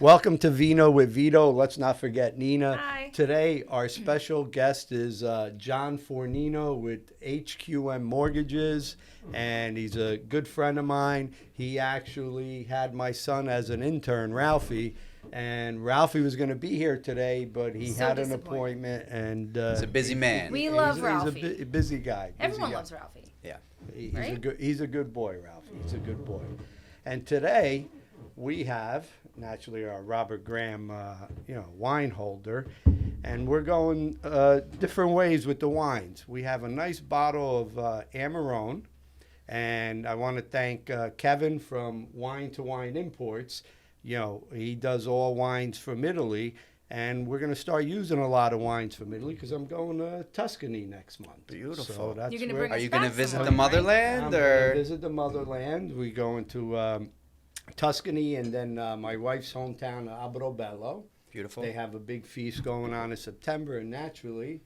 Welcome to Vino with Vito. Let's not forget Nina. Hi. Today, our special guest is John Fornino with HQM Mortgages, and he's a good friend of mine. He actually had my son as an intern, Ralphie, and Ralphie was going to be here today, but he had an appointment. And he's a busy man. We love Ralphie. He's a busy guy. Everyone loves Ralphie. Yeah. He's a good boy, Ralphie. He's a good boy. And today, we have naturally our Robert Graham, wine holder, and we're going different ways with the wines. We have a nice bottle of Amarone, and I want to thank Kevin from Wine to Wine Imports. You know, he does all wines from Italy, and we're going to start using a lot of wines from Italy because I'm going to Tuscany next month. Beautiful. So that's You're gonna where bring Are us you going to back visit some the wine, right? motherland, I'm or going to visit the motherland. We're going to Tuscany, and then my wife's hometown, Abrobello. beautiful? They have a big feast going on in September, and naturally,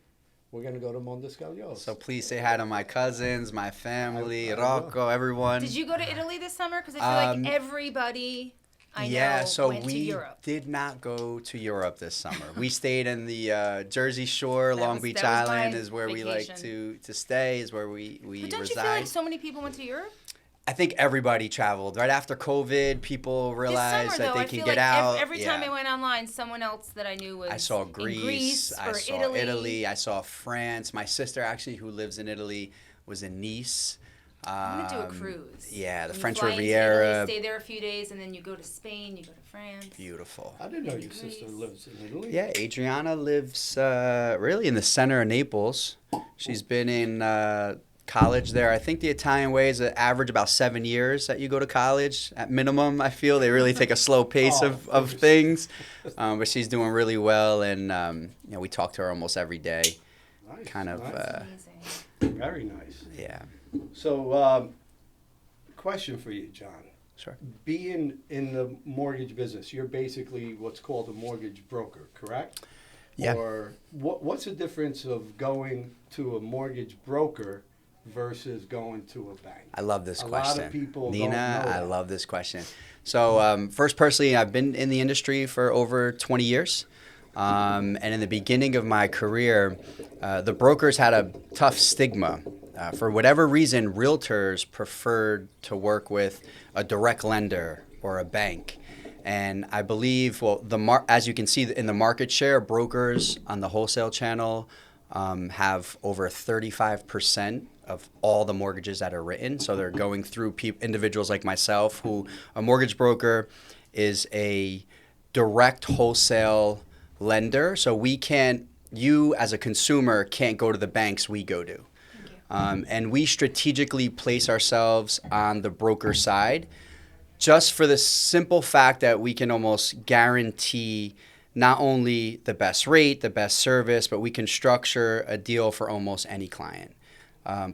we're going to go to Mondescaglioso. So please say hi to my cousins, my family, I will. Rocco, everyone. Did you go to Italy this summer? Because I feel like everybody I know went to we Europe. did not go to Europe this summer. We stayed in the Jersey Shore, Long Beach that was Island my is where we like vacation. to stay, is where we But reside. don't you feel like so many people went to Europe? I think everybody traveled. Right after COVID, people realized this summer, that though, they I can feel get like out. every time Yeah. I went online, someone else that I knew was I saw in Greece, I or saw Italy, I saw France. My sister, actually, who lives in Italy, was in Nice. I'm gonna do a cruise. Yeah, the And you French fly into Riviera. Italy, stay there a few days, and then you go to Spain, you go to France. Beautiful. I didn't know in your sister Greece. lives in Italy. Yeah, Adriana lives really in the center of Naples. She's been in college there. I think the Italian way is an average about 7 years that you go to college at minimum. I feel they really take a slow pace of course. things, but she's doing really well, and we talk to her almost every day. Nice, Kind of, nice. Amazing. Very nice. Yeah. So, question for you, John. Sure. Being in the mortgage business, you're basically what's called a mortgage broker, correct? Yeah. Or what's the difference of going to a mortgage broker versus going to a bank? I love this A question. lot of people Nina, don't know I that. love this question. So first, personally, I've been in the industry for over 20 years. And in the beginning of my career, the brokers had a tough stigma. For whatever reason, realtors preferred to work with a direct lender or a bank. And I believe, as you can see in the market share, brokers on the wholesale channel have over 35% of all the mortgages that are written. So they're going through individuals like myself, who a mortgage broker is a direct wholesale lender. So you as a consumer can't go to the banks we go to. And we strategically place ourselves on the broker side just for the simple fact that we can almost guarantee not only the best rate, the best service, but we can structure a deal for almost any client.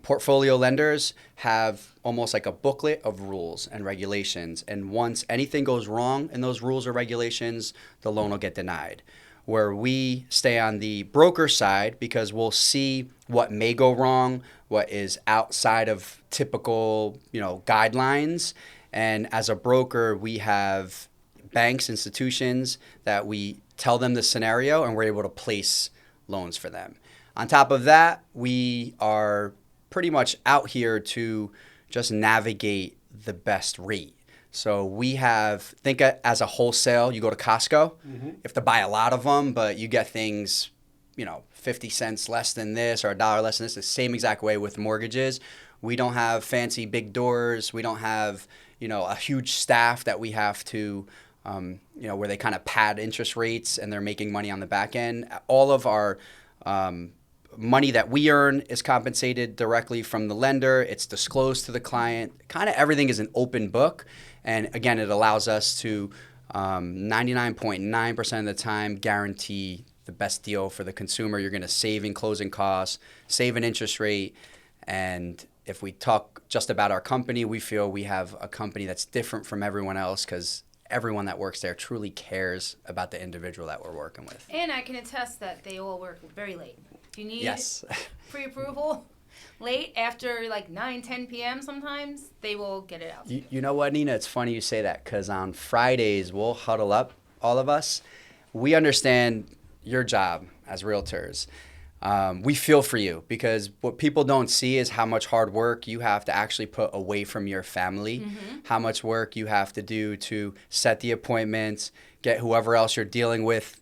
Portfolio lenders have almost like a booklet of rules and regulations. And once anything goes wrong in those rules or regulations, the loan will get denied. Where we stay on the broker side because we'll see what may go wrong, what is outside of typical, guidelines. And as a broker, we have banks, institutions that we tell them the scenario and we're able to place loans for them. On top of that, we are pretty much out here to just navigate the best rate. So we think as a wholesale, you go to Costco, you have to buy a lot of them, but you get things, 50 cents less than this or $1 less than this, the same exact way with mortgages. We don't have fancy big doors. We don't have, a huge staff that we have to, where they kind of pad interest rates and they're making money on the back end. All of our money that we earn is compensated directly from the lender. It's disclosed to the client. Kind of everything is an open book. And again, it allows us to 99.9% of the time guarantee the best deal for the consumer. You're going to save in closing costs, save an interest rate. And if we talk just about our company, we feel we have a company that's different from everyone else because everyone that works there truly cares about the individual that we're working with. And I can attest that they all work very late. If you need Yes. pre-approval late after like 9, 10 p.m. sometimes, they will get it out. You know what, Nina? It's funny you say that because on Fridays we'll huddle up all of us, we understand your job as realtors. We feel for you because what people don't see is how much hard work you have to actually put away from your family, how much work you have to do to set the appointments, get whoever else you're dealing with,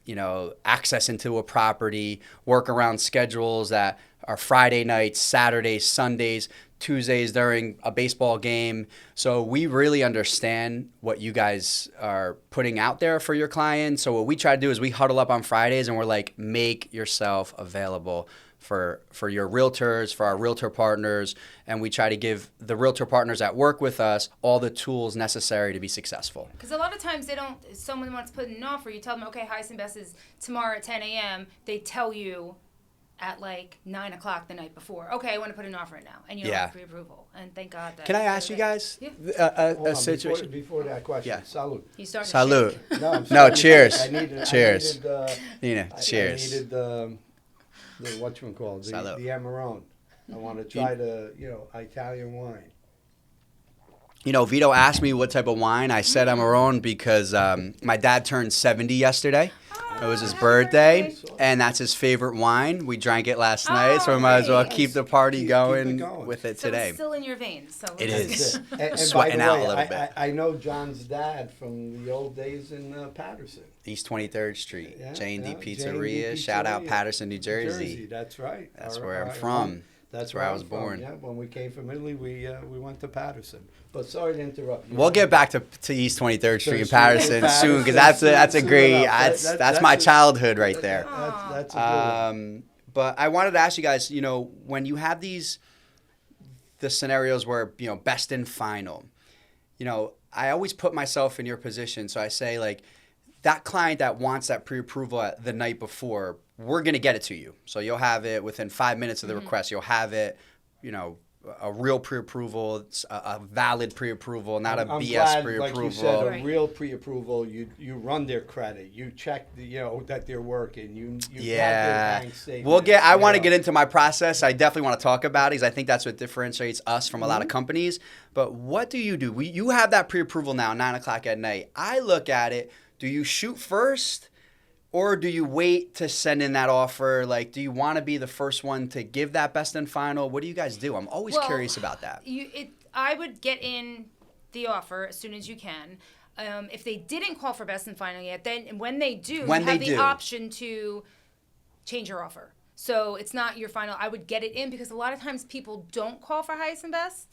access into a property, work around schedules that are Friday nights, Saturdays, Sundays, Tuesdays during a baseball game. So we really understand what you guys are putting out there for your clients. So what we try to do is we huddle up on Fridays and we're like, make yourself available for your realtors, for our realtor partners. And we try to give the realtor partners that work with us all the tools necessary to be successful. Because a lot of times someone wants to put in an offer, you tell them, okay, highest and best is tomorrow at 10 a.m. They tell you at like 9 o'clock the night before, okay, I want to put an offer in now. And you don't have pre-approval. And thank God that. Can I ask you guys a situation? Before that question, salud. You started Salud. No, cheers. Cheers. Cheers. I needed the whatchamacallit, the Amarone. I want to try the, Italian wine. Vito asked me what type of wine. I said Amarone because my dad turned 70 yesterday. It was his birthday, and that's his favorite wine. We drank it last night, so we might as well keep the party going with it today. So it's still in your veins. So it is. And Sweating by the way, out a little bit. I know John's dad from the old days in Patterson. East 23rd Street, J&D Pizzeria. J&D Shout out Patterson, New Jersey. That's right. That's where I'm from. That's where I was born. Yeah, when we came from Italy, we went to Patterson. But sorry to interrupt you. We'll get back to East 23rd Street in Patterson soon because that's a great that's my childhood right there. That's a good one. But I wanted to ask you guys, when you have the scenarios where best and final, I always put myself in your position. So I say like that client that wants that pre-approval the night before, we're going to get it to you. So you'll have it within 5 minutes of the request. You'll have it, a real pre-approval, a valid pre-approval, not a BS pre-approval. Like you said, a real pre-approval. You run their credit. You check that they're working. You have their bank statement. I want to get into my process. I definitely want to talk about it because I think that's what differentiates us from a lot of companies. But what do? You have that pre-approval now, 9 o'clock at night. I look at it. Do you shoot first? Or do you wait to send in that offer? Like, do you want to be the first one to give that best and final? What do you guys do? I'm always curious about that. I would get in the offer as soon as you can. If they didn't call for best and final yet, then when they do, you have the option to change your offer. So it's not your final. I would get it in because a lot of times people don't call for highest and best.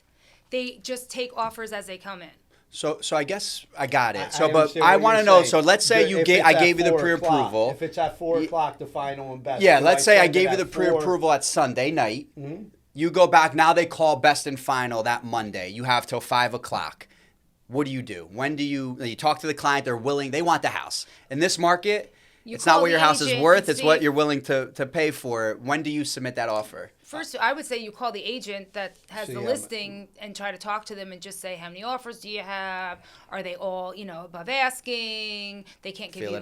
They just take offers as they come in. So I guess I got it. But I want to know. So let's say I gave you the pre-approval. If it's at 4 o'clock, the final and best. Yeah, let's say I gave you the pre-approval at Sunday night. Mm-hmm. You go back. Now they call best and final that Monday. You have till 5 o'clock. What do you do? When do you talk to the client? They're willing. They want the house. In this market, it's not what your house is worth. It's what you're willing to pay for it. When do you submit that offer? First, I would say you call the agent that has the listing and try to talk to them and just say, how many offers do you have? Are they all, above asking? They can't give you... Feel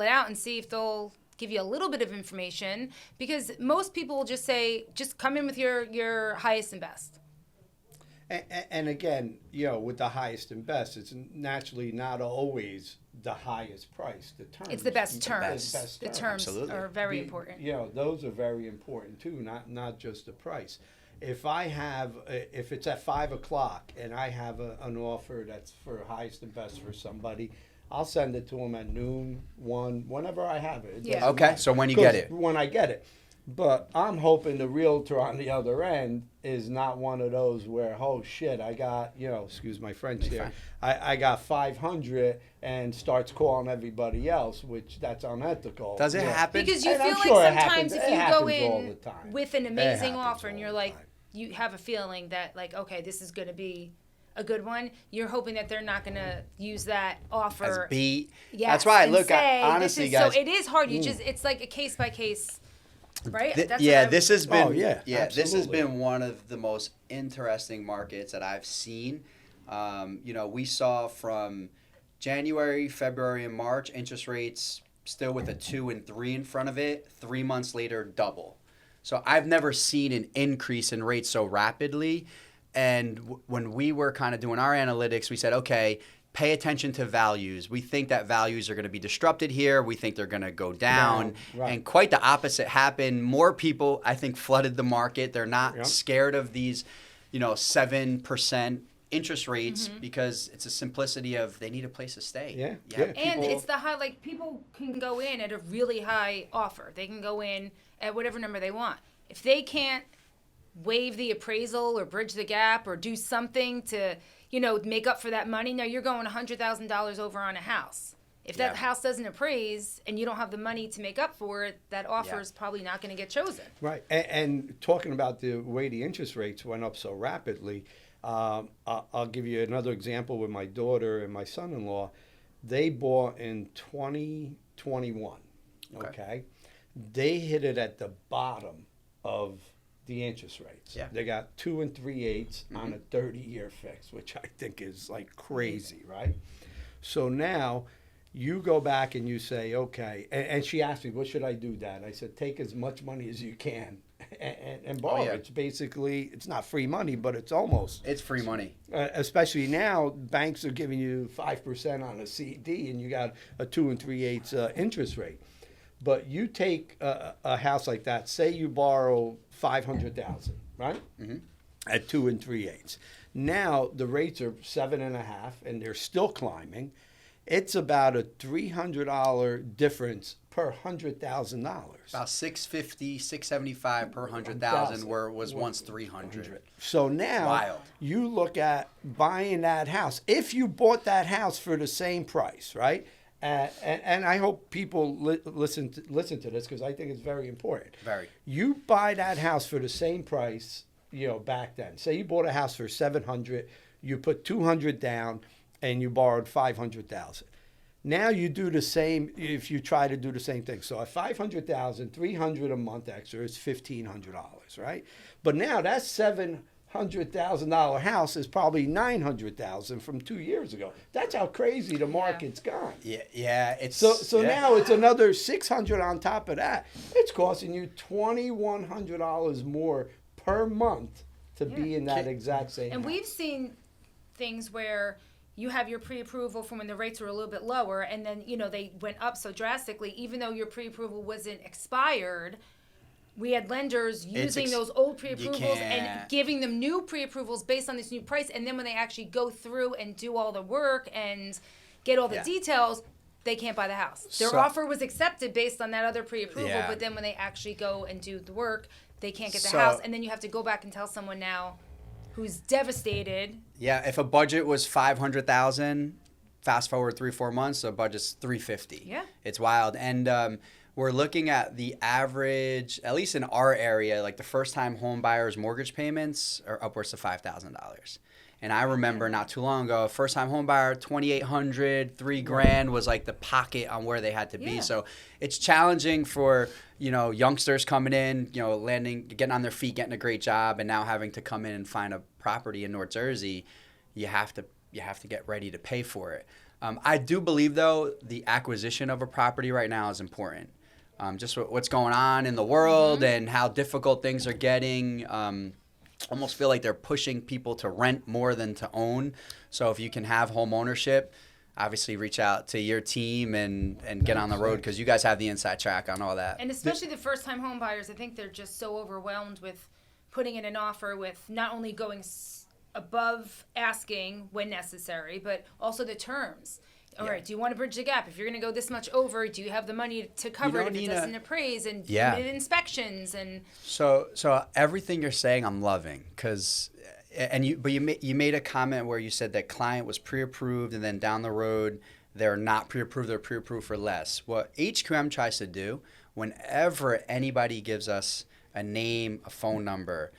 it out and see if they'll give you a little bit of information. Because most people will just say, just come in with your highest and best. And again, with the highest and best, it's naturally not always the highest price. The terms. It's the best terms. The terms are very important. Those are very important too, not just the price. If it's at 5 o'clock and I have an offer that's for highest and best for somebody, I'll send it to them at noon, 1, whenever I have it. Okay, so when you get it. When I get it. But I'm hoping the realtor on the other end is not one of those where, oh shit, I got, excuse my French here, I got 500 and starts calling everybody else, which that's unethical. Does it happen? Because you feel like sometimes if you go in with an amazing offer and you're like, you have a feeling that like, okay, this is going to be a good one, you're hoping that they're not going to use that offer. As beat. Yes, that's right. Look, honestly, guys. So it is hard. It's like a case by case. Right? This has been this has been one of the most interesting markets that I've seen. We saw from January, February, and March interest rates still with a 2 and 3 in front of it. 3 months later, double. So I've never seen an increase in rates so rapidly. And when we were kind of doing our analytics, we said, okay, pay attention to values. We think that values are going to be disrupted here. We think they're going to go down. Right. And quite the opposite happened. More people, I think, flooded the market. They're not scared of these, 7% interest rates because it's a simplicity of they need a place to stay. Yeah. And it's the high, like people can go in at a really high offer. They can go in at whatever number they want. If they can't waive the appraisal or bridge the gap or do something to, make up for that money, now you're going $100,000 over on a house. If that house doesn't appraise and you don't have the money to make up for it, that offer is probably not going to get chosen. Right. And talking about the way the interest rates went up so rapidly, I'll give you another example with my daughter and my son-in-law. They bought in 2021, okay? They hit it at the bottom of the interest rates. Yeah. They got 2 3/8 on a 30-year fix, which I think is like crazy, right? So now you go back and you say, okay, and she asked me, what should I do, Dad? I said, take as much money as you can and borrow. It's basically, it's not free money, but it's almost. It's free money. Especially now, banks are giving you 5% on a CD, and you got a 2 3/8 interest rate. But you take a house like that. Say you borrow $500,000, right? At 2 3/8. Now the rates are 7.5, and they're still climbing. It's about a $300 difference per $100,000. About $650, $675 per 100,000, where it was once $300. So now you look at buying that house. If you bought that house for the same price, right? And I hope people listen to this because I think it's very important. Very. You buy that house for the same price, back then. Say you bought a house for $700, you put $200 down, and you borrowed $500,000. Now you do the same if you try to do the same thing. So at $500,000, $300 a month extra is $1,500, right? But now that $700,000 house is probably $900,000 from 2 years ago. That's how crazy the market's gone. Yeah. It's so now it's another $600 on top of that. It's costing you $2,100 more per month to be in that exact same. And house. we've seen things where you have your pre-approval from when the rates were a little bit lower, and then they went up so drastically. Even though your pre-approval wasn't expired, we had lenders using those old pre-approvals and giving them new pre-approvals based on this new price. And then when they actually go through and do all the work and get all the details, they can't buy the house. Their offer was accepted based on that other pre-approval, but then when they actually go and do the work, they can't get the house. And then you have to go back and tell someone now who's devastated. Yeah, if a budget was $500,000, fast forward 3-4 months, the budget's $350. Yeah. It's wild. And we're looking at the average, at least in our area, like the first-time home buyers' mortgage payments are upwards of $5,000. And I remember not too long ago, first-time home buyer, $2,800, $3,000 was like the pocket on where they had to be. So it's challenging for youngsters coming in, landing, getting on their feet, getting a great job, and now having to come in and find a property in North Jersey. You have to get ready to pay for it. I do believe, though, the acquisition of a property right now is important. Just what's going on in the world and how difficult things are getting. Almost feel like they're pushing people to rent more than to own. So if you can have home ownership, obviously reach out to your team and get on the road because you guys have the inside track on all that. And especially the first-time home buyers, I think they're just so overwhelmed with putting in an offer with not only going above asking when necessary, but also the terms. All right, do you want to bridge the gap? If you're going to go this much over, do you have the money to cover it if it doesn't appraise and inspections and? So everything you're saying, I'm loving because, you made a comment where you said that client was pre-approved and then down the road they're not pre-approved, they're pre-approved for less. What HQM tries to do whenever anybody gives us a name, a phone number,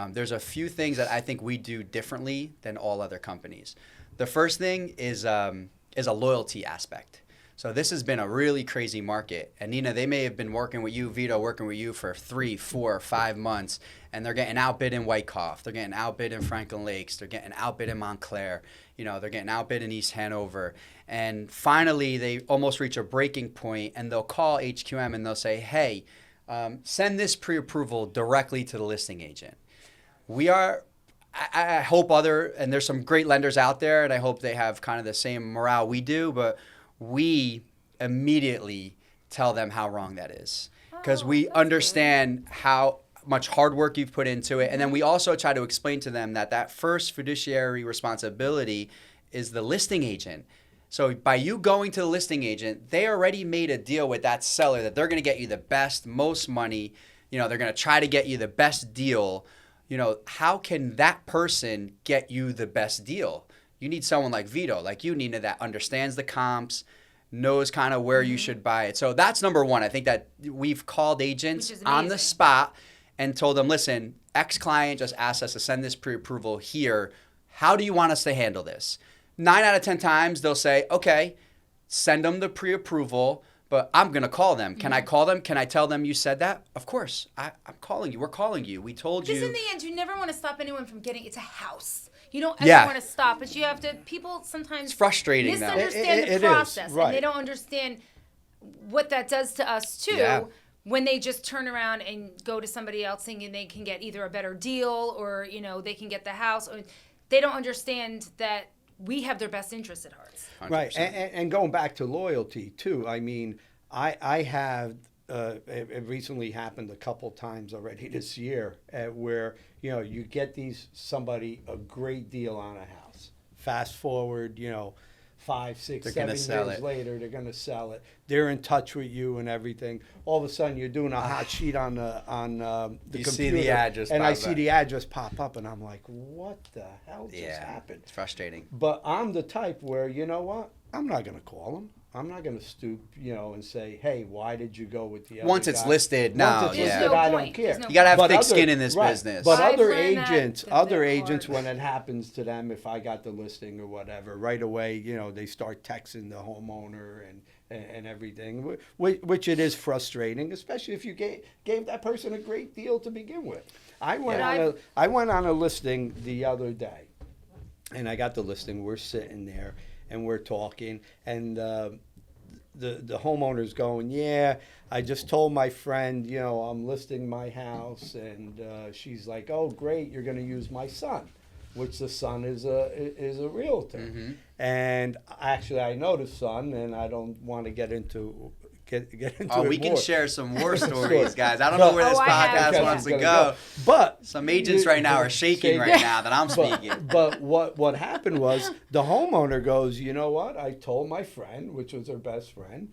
there's a few things that I think we do differently than all other companies. The first thing is a loyalty aspect. So this has been a really crazy market. And Nina, they may have been working with you, Vito, working with you for 3, 4, 5 months, and they're getting outbid in Wyckoff. They're getting outbid in Franklin Lakes. They're getting outbid in Montclair. They're getting outbid in East Hanover. And finally, they almost reach a breaking point, and they'll call HQM and they'll say, hey, send this pre-approval directly to the listing agent. We are I hope and there's some great lenders out there, and I hope they have kind of the same morale we do, but we immediately tell them how wrong that is. Because we understand how much hard work you've put into it. And then we also try to explain to them that first fiduciary responsibility is the listing agent. So by you going to the listing agent, they already made a deal with that seller that they're going to get you the best, most money. They're going to try to get you the best deal. How can that person get you the best deal? You need someone like Vito, like you, Nina, that understands the comps, knows kind of where you should buy it. So that's number one. I think that we've called agents on the spot and told them, listen, X client just asked us to send this pre-approval here. How do you want us to handle this? 9 out of 10 times they'll say, okay, send them the pre-approval, but I'm going to call them. Can I call them? Can I tell them you said that? Of course. I'm calling you. We're calling you. We told you. Because in the end, you never want to stop anyone from getting, it's a house. You don't ever want to stop, but you have to, people sometimes it's frustrating misunderstand the process. Right. And they don't understand what that does to us too when they just turn around and go to somebody else thinking they can get either a better deal or, they can get the house. Or they don't understand that we have their best interest at heart. 100%. Right. And going back to loyalty too, I mean, I have, it recently happened a couple times already this year where, you get somebody a great deal on a house. Fast forward, 5, 6, 7 years later, they're going to sell it. They're in touch with you and everything. All of a sudden, you're doing a hot sheet on the computer. See the address and I see the address pop up, and I'm like, what the hell just happened? It's frustrating. But I'm the type where, you know what? I'm not going to call them. I'm not going to stoop, and say, hey, why did you go with the other Once it's guy? Once it's listed, I don't care. You got to have thick skin in this business. But other agents, when it happens to them, if I got the listing or whatever, right away, they start texting the homeowner and everything, which it is frustrating, especially if you gave that person a great deal to begin with. I went on a listing the other day, and I got the listing. We're sitting there. And we're talking, and the homeowner's going, yeah, I just told my friend, I'm listing my house, and she's like, oh, great, you're going to use my son, which the son is a realtor. Mm-hmm. And actually, I know the son, and I don't want to get into it we can more. Share some war stories, guys. I don't know where this podcast wants to go. But some agents right now are shaking right now that I'm speaking. But what happened was the homeowner goes, you know what? I told my friend, which was her best friend,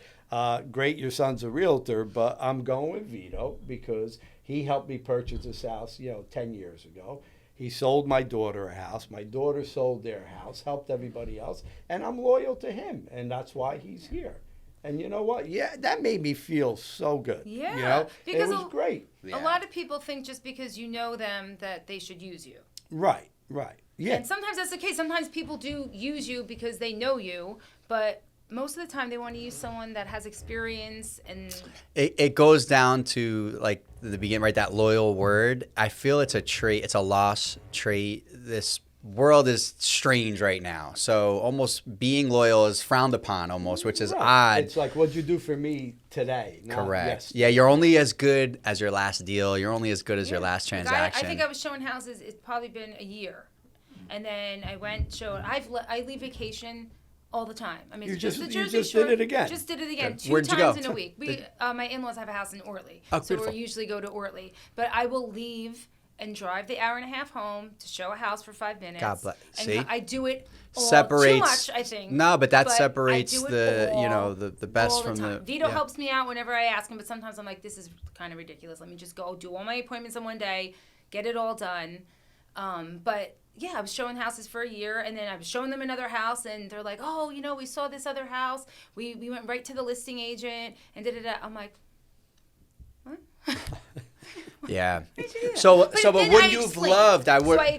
great, your son's a realtor, but I'm going with Vito because he helped me purchase this house, 10 years ago. He sold my daughter a house. My daughter sold their house, helped everybody else, and I'm loyal to him, and that's why he's here. And you know what? Yeah, that made me feel so good. Yeah. Because it was great. A lot of people think just because you know them that they should use you. Right. Yeah. And sometimes that's the case. Sometimes people do use you because they know you, but most of the time they want to use someone that has experience. And it goes down to like the beginning, right? That loyal word. I feel it's a trait. It's a lost trait. This world is strange right now, so almost being loyal is frowned upon almost, which is odd. It's like, what'd you do for me today? Correct. Yesterday. Yeah, you're only as good as your last deal. You're only as good as your last transaction. I think I was showing houses, it's probably been a year, and then I went showed. I leave vacation all the time. I mean, you just did it again. Just did it again. Okay. 2 Where'd you times go? in a week. My in-laws have a house in Orly, so beautiful. We usually go to Orly. But I will leave and drive the hour and a half home to show a house for 5 minutes. God bless. See, and I do it all separates too much, I think. No, but that separates the best all from the time. the. Vito helps me out whenever I ask him, but sometimes I'm like, this is kind of ridiculous. Let me just go do all my appointments in one day, get it all done. But yeah, I was showing houses for a year, and then I was showing them another house, and they're like, oh, we saw this other house. We went right to the listing agent, and da-da-da. I'm like, what? Yeah. But would you've loved?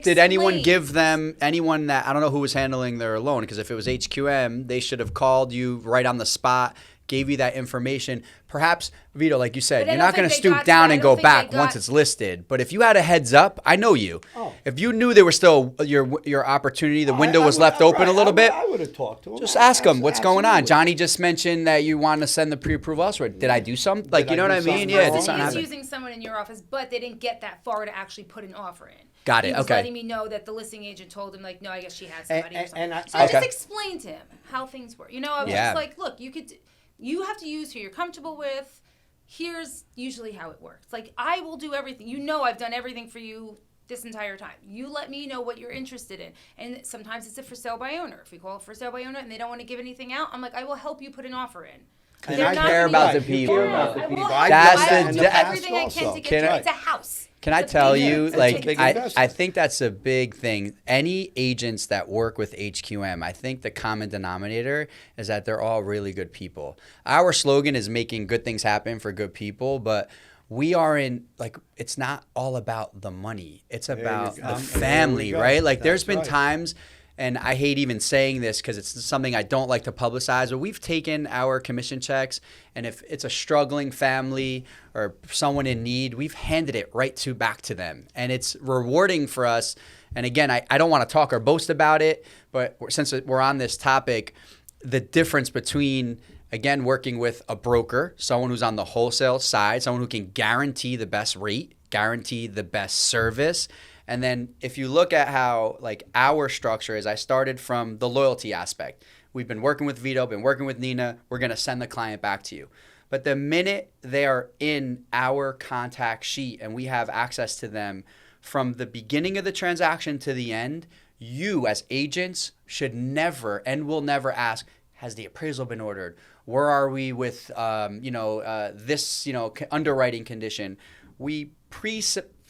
Did anyone give them anyone that I don't know who was handling their loan? Because if it was HQM, they should have called you right on the spot, gave you that information. Perhaps, Vito, like you said, But you're not going to stoop down and go back once it's listed. But if you had a heads up, I know you. Oh. If you knew there was still your opportunity, the window was left open a little bit. I would have talked to him. Just ask him what's going on. Johnny just mentioned that you want to send the pre-approval elsewhere. Did I do something? Like, you know what I mean? Yeah, did something happen? He was using someone in your office, but they didn't get that far to actually put an offer in. Got it. He was Okay. letting me know that the listing agent told him, like, no, I guess she had somebody or something. And So I just explained to him how things work. You know, I was just like, look, you have to use who you're comfortable with. Here's usually how it works. Like, I will do everything. You know, I've done everything for you this entire time. You let me know what you're interested in. And sometimes it's a for sale by owner. If we call it for sale by owner and they don't want to give anything out, I'm like, I will help you put an offer in. And I care about the people. I will do everything I can to get to it. It's a house. Can I tell you, like, I think that's a big thing. Any agents that work with HQM, I think the common denominator is that they're all really good people. Our slogan is making good things happen for good people, but we are in, like, it's not all about the money. It's about the family, right? Like, there's been times, and I hate even saying this because it's something I don't like to publicize, but we've taken our commission checks, and if it's a struggling family or someone in need, we've handed it back to them. And it's rewarding for us. And again, I don't want to talk or boast about it, but since we're on this topic, the difference between, again, working with a broker, someone who's on the wholesale side, someone who can guarantee the best rate, guarantee the best service. And then if you look at how, like, our structure is, I started from the loyalty aspect. We've been working with Vito, been working with Nina. We're going to send the client back to you. But the minute they are in our contact sheet and we have access to them from the beginning of the transaction to the end, you as agents should never and will never ask, has the appraisal been ordered? Where are we with, this, underwriting condition? We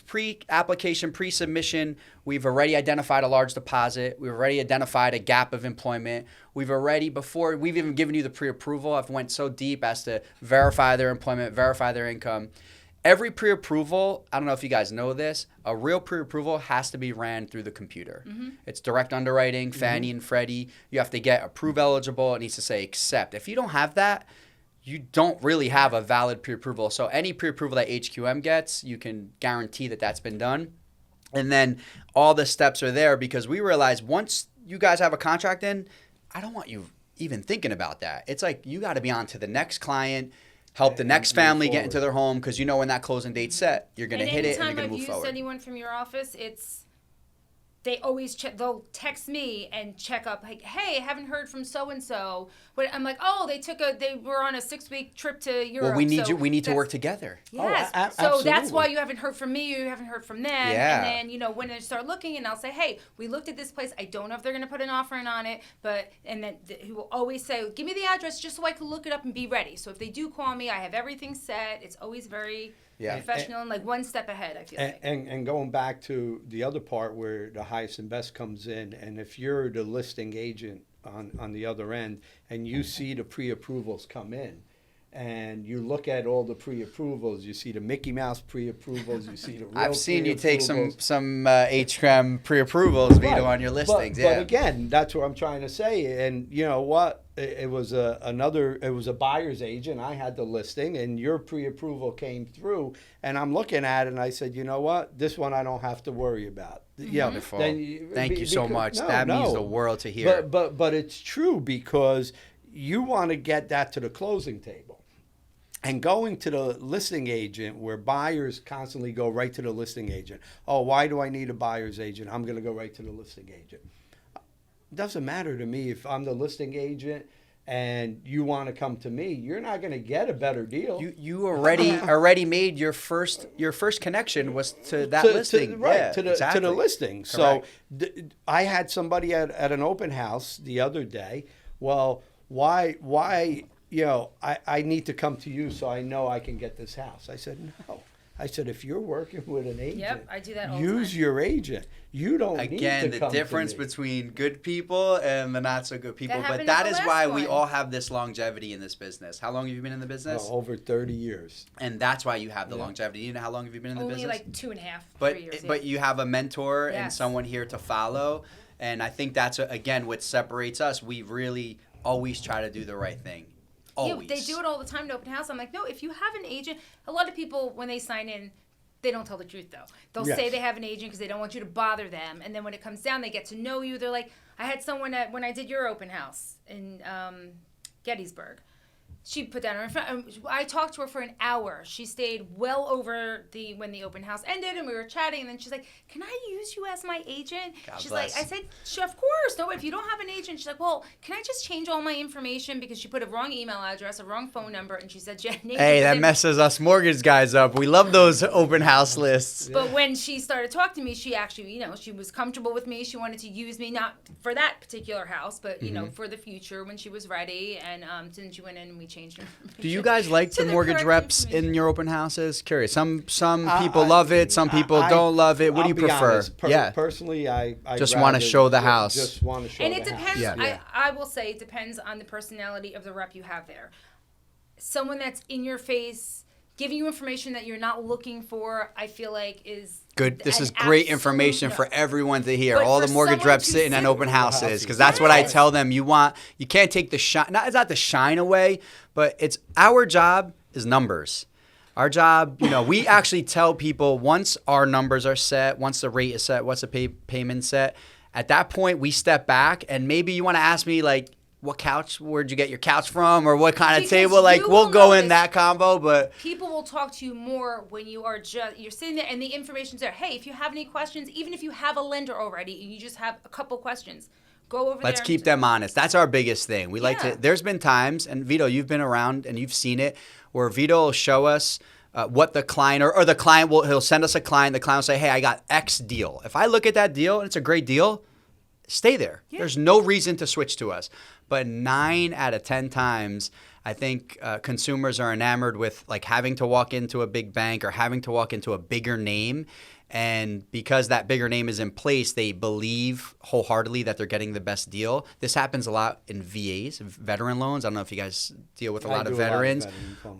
pre-application, pre-submission, we've already identified a large deposit. We've already identified a gap of employment. Before we've even given you the pre-approval, I've went so deep as to verify their employment, verify their income. Every pre-approval, I don't know if you guys know this, a real pre-approval has to be ran through the computer. Mm-hmm. It's direct underwriting, Fannie and Freddie. You have to get approve eligible. It needs to say accept. If you don't have that, you don't really have a valid pre-approval. So any pre-approval that HQM gets, you can guarantee that that's been done. And then all the steps are there because we realize once you guys have a contract in, I don't want you even thinking about that. It's like you got to be on to the next client, help the next family get into their home because you know when that closing date's set, you're going to hit it and you're going to move forward. Anytime I've used anyone from your office, they always check. They'll text me and check up, like, "Hey, I haven't heard from so and so." But I'm like, "Oh, they were on a 6-week trip to Europe." Well, we need to work together. Yes. So that's why you haven't heard from me. You haven't heard from them. Yeah. And then when they start looking, and I'll say, "Hey, we looked at this place. I don't know if they're going to put an offer in on it, but," and then he will always say, "Give me the address just so I can look it up and be ready." So if they do call me, I have everything set. It's always very professional and like one step ahead, I feel like. And going back to the other part where the highest and best comes in, and if you're the listing agent on the other end and you see the pre-approvals come in, and you look at all the pre-approvals, you see the Mickey Mouse pre-approvals, you see the real I've seen you take some HQM pre-approvals, Vito, on your listings. But again, that's what I'm trying to say. And you know what? It was a buyer's agent. I had the listing, and your pre-approval came through, and I'm looking at it, and I said, you know what? This one I don't have to worry about. Wonderful. Thank you so much. That means the world to hear. But it's true because you want to get that to the closing table. And going to the listing agent where buyers constantly go right to the listing agent. Oh, why do I need a buyer's agent? I'm going to go right to the listing agent. It doesn't matter to me if I'm the listing agent and you want to come to me. You're not going to get a better deal. You already made your first connection was to that listing. To the listing. Correct. So I had somebody at an open house the other day. Well, why I need to come to you so I know I can get this house. I said, no. I said, if you're working with an agent, I do that all the time. Use your agent. You don't need to come to me. Again, the difference between good people and the not so good people. But that is why we all have this longevity in this business. How long have you been in the business? Over 30 years. And that's why you have the longevity. You know how long have you been in the business? Only like 2.5, 3 years. But you have a mentor and someone here to follow. And I think that's, again, what separates us. We really always try to do the right thing. Always. They do it all the time to open house. I'm like, no, if you have an agent, a lot of people, when they sign in, they don't tell the truth, though. They'll say they have an agent because they don't want you to bother them. And then when it comes down, they get to know you. They're like, I had someone when I did your open house in Gettysburg. She put down her phone. I talked to her for an hour. She stayed well over when the open house ended, and we were chatting. And then she's like, "Can I use you as my agent?" She's like, "I said, sure, of course. No, if you don't have an agent." She's like, "Well, can I just change all my information because she put a wrong email address, a wrong phone number, and she said she had an agent." Hey, that messes us mortgage guys up. We love those open house lists. But when she started talking to me, she actually, she was comfortable with me. She wanted to use me not for that particular house, but for the future when she was ready. And then she went in and we changed information. Do you guys like the mortgage reps in your open houses? Curious. Some people love it. Some people don't love it. What do you prefer? Personally, I just want to show the house. Just want to show and the it depends. house. I will say it depends on the personality of the rep you have there. Someone that's in your face, giving you information that you're not looking for, I feel like is good. This is great information for everyone to hear. But all the mortgage reps sitting at open houses, because that's what I tell them. You can't take the shine. It's not the shine away, but it's our job is numbers. Our job, we actually tell people once our numbers are set, once the rate is set, once the payment set, at that point we step back and maybe you want to ask me like, what couch, where'd you get your couch from, or what kind of table? Like, we'll go in that combo, but people will talk to you more when you're sitting there and the information's there. Hey, if you have any questions, even if you have a lender already and you just have a couple questions, go over there. Let's keep them honest. That's our biggest thing. We like to. There's been times, and Vito, you've been around and you've seen it, where Vito will show us what the client or the client he'll send us a client. The client will say, "Hey, I got X deal." If I look at that deal and it's a great deal, stay there. Yeah. There's no reason to switch to us. But 9 out of 10 times, I think consumers are enamored with like having to walk into a big bank or having to walk into a bigger name. And because that bigger name is in place, they believe wholeheartedly that they're getting the best deal. This happens a lot in VAs, veteran loans. I don't know if you guys deal with a lot of veterans.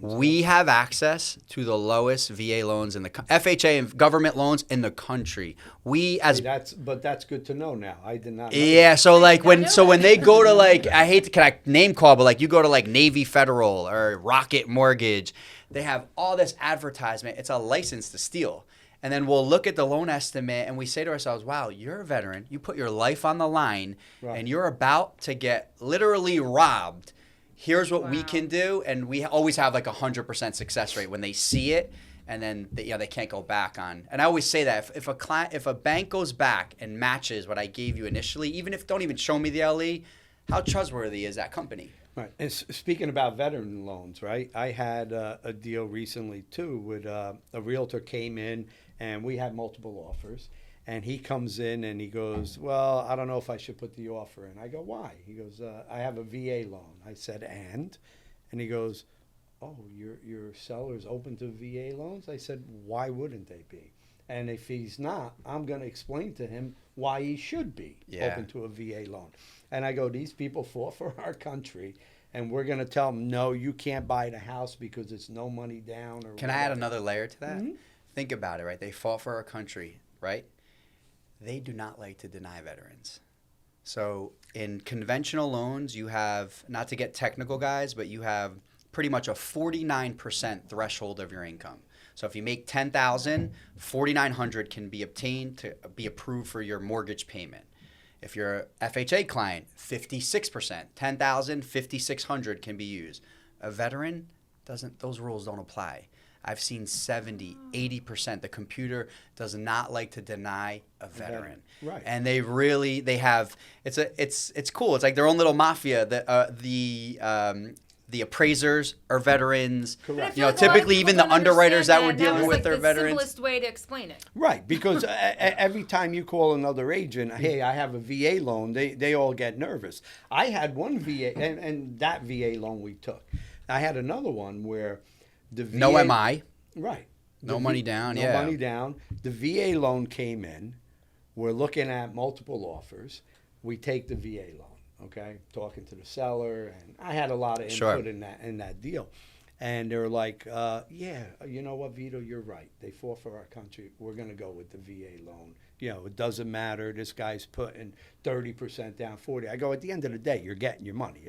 We have access to the lowest VA loans in the FHA and government loans in the country. But that's good to know now. I did not know that. So like when they go to like, can I name call, but like you go to like Navy Federal or Rocket Mortgage, they have all this advertisement. It's a license to steal. And then we'll look at the loan estimate and we say to ourselves, wow, you're a veteran. You put your life on the line and you're about to get literally robbed. Here's what we can do. And we always have like 100% success rate when they see it and then they can't go back on. And I always say that if a bank goes back and matches what I gave you initially, even if don't even show me the LE, how trustworthy is that company? Right. And speaking about veteran loans, right, I had a deal recently too with a realtor came in and we had multiple offers. And he comes in and he goes, well, I don't know if I should put the offer in. I go, why? He goes, I have a VA loan. I said, and? And he goes, oh, your seller's open to VA loans? I said, why wouldn't they be? And if he's not, I'm going to explain to him why he should be open to a VA loan. And I go, these people fought for our country, and we're going to tell them, no, you can't buy the house because it's no money down. Or Can I add another layer to that? Mm-hmm. Think about it, right? They fought for our country, right? They do not like to deny veterans. So in conventional loans, you have, not to get technical guys, but you have pretty much a 49% threshold of your income. So if you make $10,000, $4,900 can be obtained to be approved for your mortgage payment. If you're a FHA client, 56%, $10,000, $5,600 can be used. A veteran those rules don't apply. I've seen 70, 80%. The computer does not like to deny a veteran. Right. And they have, it's cool. It's like their own little mafia. The appraisers are veterans. Correct. Typically even the underwriters that we're dealing with are veterans. That's the simplest way to explain it. Right, because every time you call another agent, hey, I have a VA loan, they all get nervous. I had one VA, and that VA loan we took. I had another one where the VA... No MI. Right. No money down, No money down. The VA loan came in. We're looking at multiple offers. We take the VA loan. Okay, talking to the seller, and I had a lot of input in that deal, and they were like, "Yeah, you know what, Vito, you're right. They fought for our country. We're going to go with the VA loan. It doesn't matter. This guy's putting 30% down, 40%. I go, at the end of the day, you're getting your money.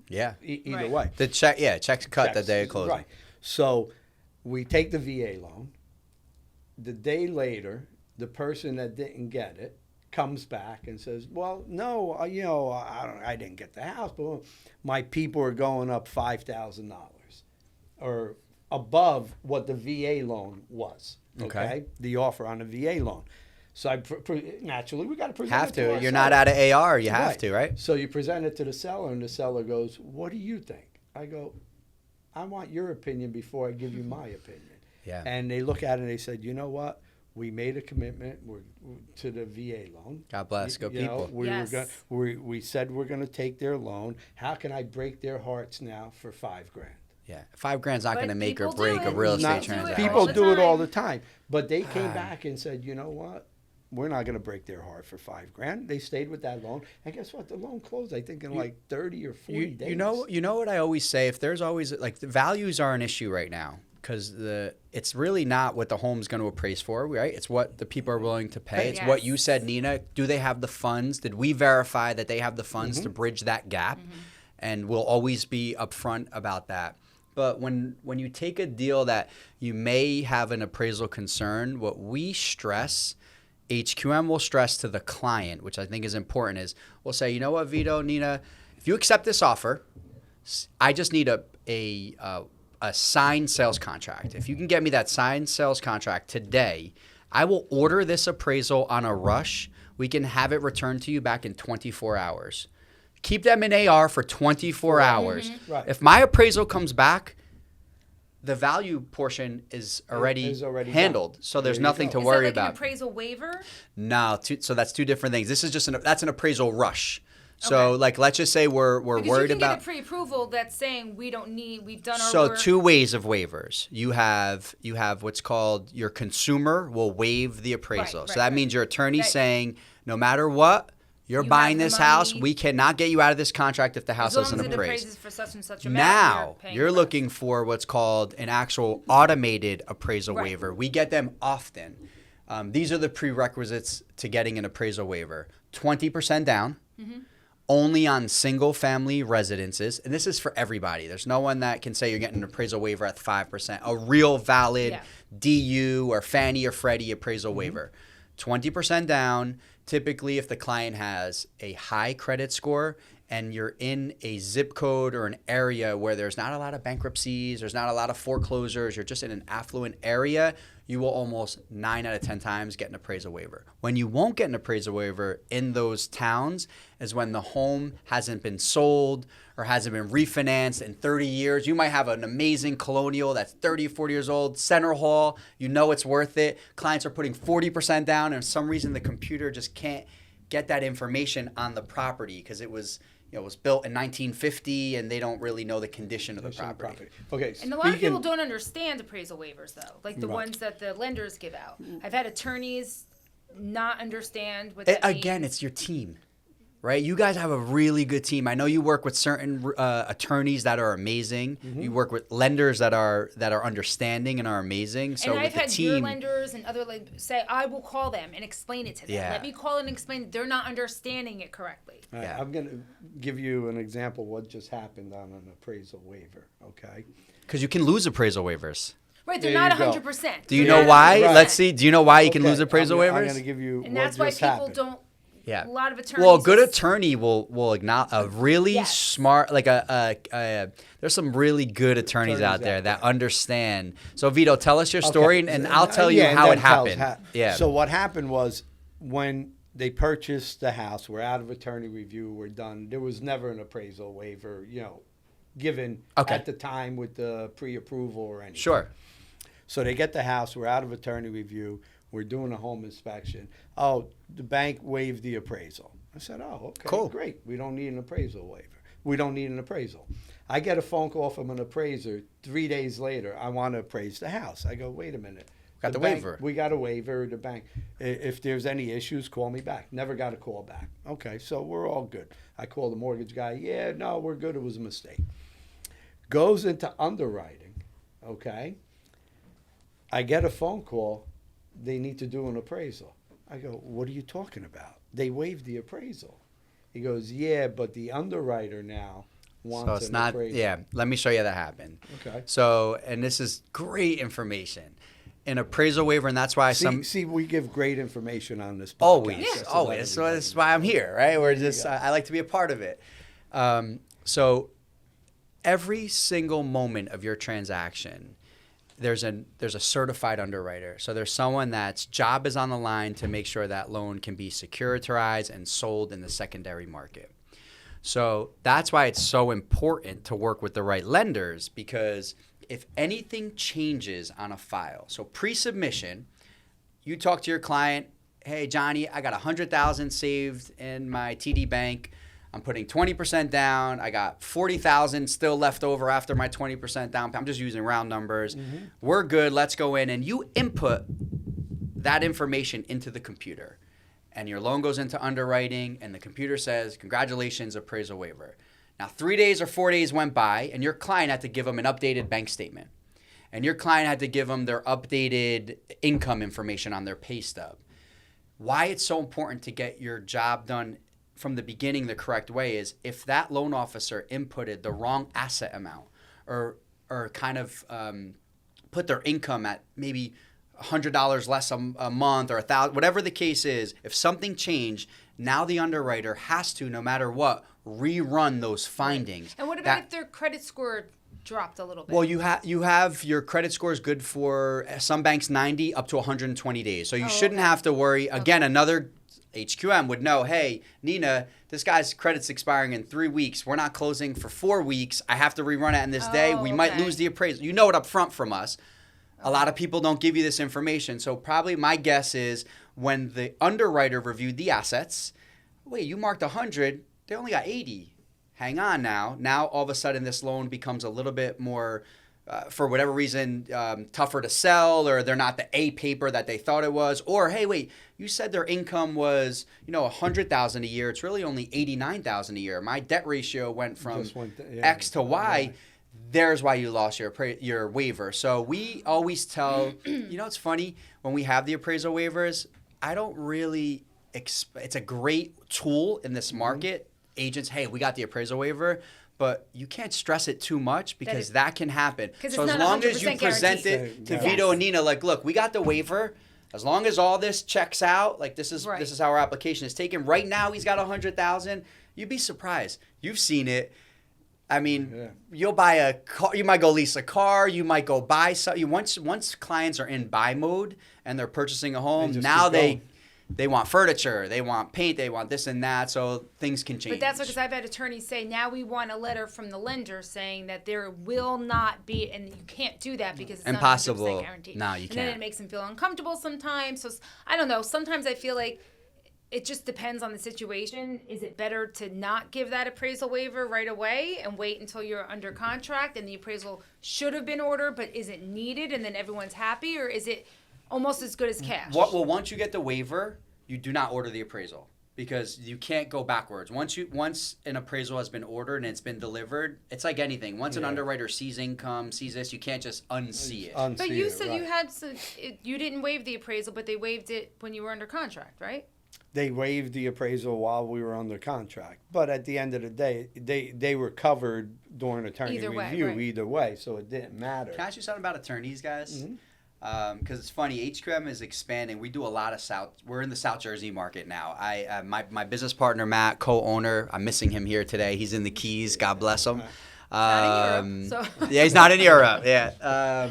Yeah. Either way. The check's cut the day of closing. Right. So we take the VA loan. The day later, the person that didn't get it comes back and says, well, no, I didn't get the house, but my people are going up $5,000 or above what the VA loan was. Okay. The offer on the VA loan. So naturally, we got to present it to our You're seller. not out of AR. You have to, right? So you present it to the seller, and the seller goes, what do you think? I go, I want your opinion before I give you my opinion. Yeah. And they look at it and they said, you know what? We made a commitment to the VA loan. God bless. Good people. We said we're going to take their loan. How can I break their hearts now for $5,000? Yeah, $5,000's not going to make or people break do a it. real estate Not- transaction. People do it all the time. time. But they came back and said, you know what? We're not going to break their heart for $5,000. They stayed with that loan, and guess what? The loan closed, I think, in like 30 or 40 days. You know what I always say? If there's always like the values are an issue right now because it's really not what the home's going to appraise for, right? It's what the people are willing to pay. It's what you said, Nina. Do they have the funds? Did we verify that they have the funds to bridge that gap? And we'll always be upfront about that. But when you take a deal that you may have an appraisal concern, what we stress, HQM will stress to the client, which I think is important, is we'll say, you know what, Vito, Nina, if you accept this offer, I just need a signed sales contract. If you can get me that signed sales contract today, I will order this appraisal on a rush. We can have it returned to you back in 24 hours. Keep them in AR for 24 hours. Right. If my appraisal comes back, the value portion is already handled, done. so there's There you nothing go. to worry Is that like about. an appraisal waiver? No, so that's two different things. This is just that's an appraisal rush. So like let's just say we're Because worried you can about get a pre-approval that's saying we've done our So work. two ways of waivers. You have what's called your consumer will waive the appraisal. So that means your attorney's saying no matter what, you're You buying have the this house, money. we cannot get you out of this contract if the house as long doesn't as it appraise. appraises for such and such amount, Now, paying you're the looking for what's called an actual automated appraisal waiver. We get them often. These are the prerequisites to getting an appraisal waiver. 20% down, only on single-family residences. And this is for everybody. There's no one that can say you're getting an appraisal waiver at 5%. A real valid DU or Fannie or Freddie appraisal waiver. 20% down. Typically, if the client has a high credit score and you're in a zip code or an area where there's not a lot of bankruptcies, there's not a lot of foreclosures, you're just in an affluent area, you will almost 9 out of 10 times get an appraisal waiver. When you won't get an appraisal waiver in those towns is when the home hasn't been sold or hasn't been refinanced in 30 years. You might have an amazing colonial that's 30 or 40 years old, center hall, you know it's worth it. Clients are putting 40% down and for some reason the computer just can't get that information on the property because it was built in 1950 and they don't really know the condition of the property. Okay. And a lot of people don't understand appraisal waivers, though, like the ones that the lenders give out. I've had attorneys not understand what that Again, means. it's your team, right? You guys have a really good team. I know you work with certain attorneys that are amazing. You work with lenders that are understanding and are amazing. So and with I've the had team, your lenders and other say, I will call them and explain it to them. Yeah. Let me call and explain it. They're not understanding it correctly. All right, I'm going to give you an example of what just happened on an appraisal waiver, okay? because you can lose appraisal waivers. Right, they're There not you go. 100%. Do you know why? Right. Let's see. Do you know why you can lose appraisal I'm waivers? going to give you And what that's why just people happened. don't. Yeah. A lot of attorneys. Well, a good just- attorney will acknowledge a really smart, like there's some really good attorneys out there that understand. So Vito, tell us your story and I'll tell you how it happened. So what happened was when they purchased the house, we're out of attorney review, we're done. There was never an appraisal waiver, given at the time with the pre-approval or anything. Sure. So they get the house, we're out of attorney review, we're doing a home inspection. Oh, the bank waived the appraisal. I said, oh, okay, Cool. Great. We don't need an appraisal waiver. We don't need an appraisal. I get a phone call from an appraiser 3 days later. I want to appraise the house. I go, wait a minute. Got the bank, waiver. We got a waiver. The bank, if there's any issues, call me back. Never got a call back. Okay, so we're all good. I call the mortgage guy. Yeah, no, we're good. It was a mistake. Goes into underwriting, okay? I get a phone call. They need to do an appraisal. I go, what are you talking about? They waived the appraisal. He goes, yeah, but the underwriter now wants So it's an not, appraisal. yeah, let me show you how that happened. Okay. So, and this is great information. An appraisal waiver, and that's why See, we give great information on this podcast. Always, just to always. let So everybody that's why I'm know. here, right? We're just, go. I like to be a part of it. So every single moment of your transaction, there's a certified underwriter. So there's someone that's job is on the line to make sure that loan can be securitized and sold in the secondary market. So that's why it's so important to work with the right lenders, because if anything changes on a file, so pre-submission, you talk to your client, hey, Johnny, I got $100,000 saved in my TD bank. I'm putting 20% down. I got $40,000 still left over after my 20% down. I'm just using round numbers. Mm-hmm. We're good. Let's go in. And you input that information into the computer. And your loan goes into underwriting, and the computer says, congratulations, appraisal waiver. Now, 3 days or 4 days went by, and your client had to give them an updated bank statement. And your client had to give them their updated income information on their pay stub. Why it's so important to get your job done from the beginning the correct way is if that loan officer inputted the wrong asset amount or kind of put their income at maybe $100 less a month or $1,000, whatever the case is, if something changed, now the underwriter has to, no matter what, rerun those findings. And what about if their credit score dropped a little bit? Well, you have your credit score is good for some banks 90 up to 120 days. So you shouldn't have to worry. Again, another HQM would know, hey, Nina, this guy's credit's expiring in 3 weeks. We're not closing for 4 weeks. I have to rerun it on this day. We might lose the appraisal. You know it up front from us. A lot of people don't give you this information. So probably my guess is when the underwriter reviewed the assets, wait, you marked 100, they only got 80. Hang on now. Now all of a sudden this loan becomes a little bit more, for whatever reason, tougher to sell, or they're not the A paper that they thought it was. Or, hey, wait, you said their income was, $100,000 a year. It's really only $89,000 a year. My debt ratio went from X to Y. Yeah. There's why you lost your waiver. So we always tell, it's funny, when we have the appraisal waivers, I don't really it's a great tool in this market. Mm-hmm. Agents, hey, we got the appraisal waiver, but you can't stress it too much because that can happen. So as long as you present it to Vito and Nina, like, look, we got the waiver. As long as all this checks out, like this is how our application is taken. Right now, he's got 100,000. You'd be surprised. You've seen it. I mean, you'll buy a car. You might go lease a car. You might go buy something. Once clients are in buy mode and they're purchasing a home, now they want furniture, they want paint, they want this and that, so things can change. But that's because I've had attorneys say, now we want a letter from the lender saying that there will not be, and you can't do that because it's impossible. Not 100% guaranteed. No, you can't. And then it makes them feel uncomfortable sometimes. So I don't know. Sometimes I feel like it just depends on the situation. Is it better to not give that appraisal waiver right away and wait until you're under contract and the appraisal should have been ordered but isn't needed and then everyone's happy, or is it almost as good as cash? Well, once you get the waiver, you do not order the appraisal because you can't go backwards. Once an appraisal has been ordered and it's been delivered, it's like anything. Once an underwriter sees income, sees this, you can't just unsee it. But you said you didn't waive the appraisal, but they waived it when you were under contract, right? They waived the appraisal while we were under contract. But at the end of the day, they were covered during attorney review either way, so it didn't matter. Can I ask you something about attorneys, guys? Mm-hmm. Because it's funny, HQM is expanding. We do a lot of we're in the South Jersey market now. My business partner, Matt, co-owner, I'm missing him here today. He's in the Keys. God bless him. Not in Europe, so. Yeah, he's not in Europe. Yeah.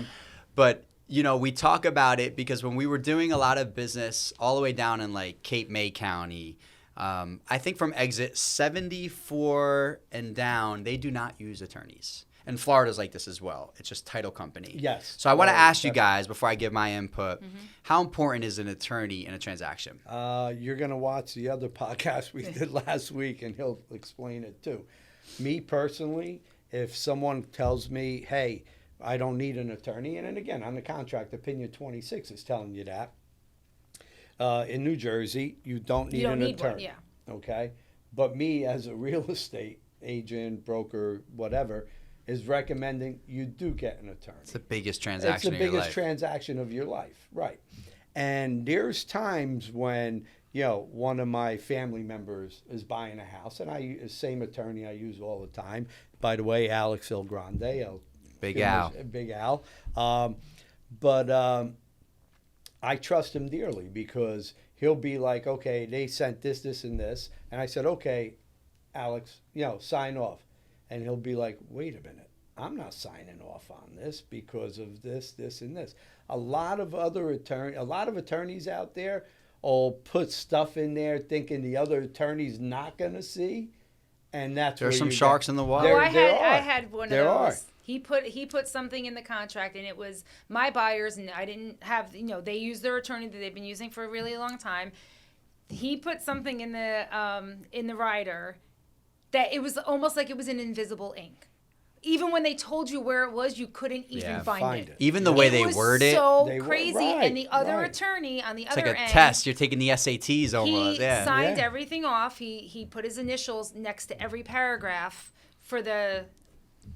But, we talk about it because when we were doing a lot of business all the way down in like Cape May County, I think from exit 74 and down, they do not use attorneys. And Florida's like this as well. It's just title company. Yes. So I want to ask you guys, before I give my input, how important is an attorney in a transaction? You're going to watch the other podcast we did last week, and he'll explain it too. Me personally, if someone tells me, hey, I don't need an attorney, and then again, on the contract, opinion 26 is telling you that. In New Jersey, you don't need an attorney. One, okay? But me, as a real estate agent, broker, whatever, is recommending you do get an attorney. It's the biggest transaction of your life. It's the biggest transaction of your life, right. And there's times when, one of my family members is buying a house, and I use the same attorney I use all the time, by the way, Alex Il Grande. Big Al. Big Al. But I trust him dearly because he'll be like, okay, they sent this, this, and this. And I said, okay, Alex, sign off. And he'll be like, wait a minute. I'm not signing off on this because of this, this, and this. A lot of attorneys out there will put stuff in there thinking the other attorney's not going to see. And that's There's where some sharks in the water. I had one of those. Are. He put something in the contract, and it was my buyers, and I didn't have, they use their attorney that they've been using for a really long time. He put something in the rider that it was almost like it was in invisible ink. Even when they told you where it was, you couldn't even find it. Even the way they word it. So crazy. And the other attorney on the other end. It's like a test. You're taking the SATs almost. He signed everything off. He put his initials next to every paragraph for the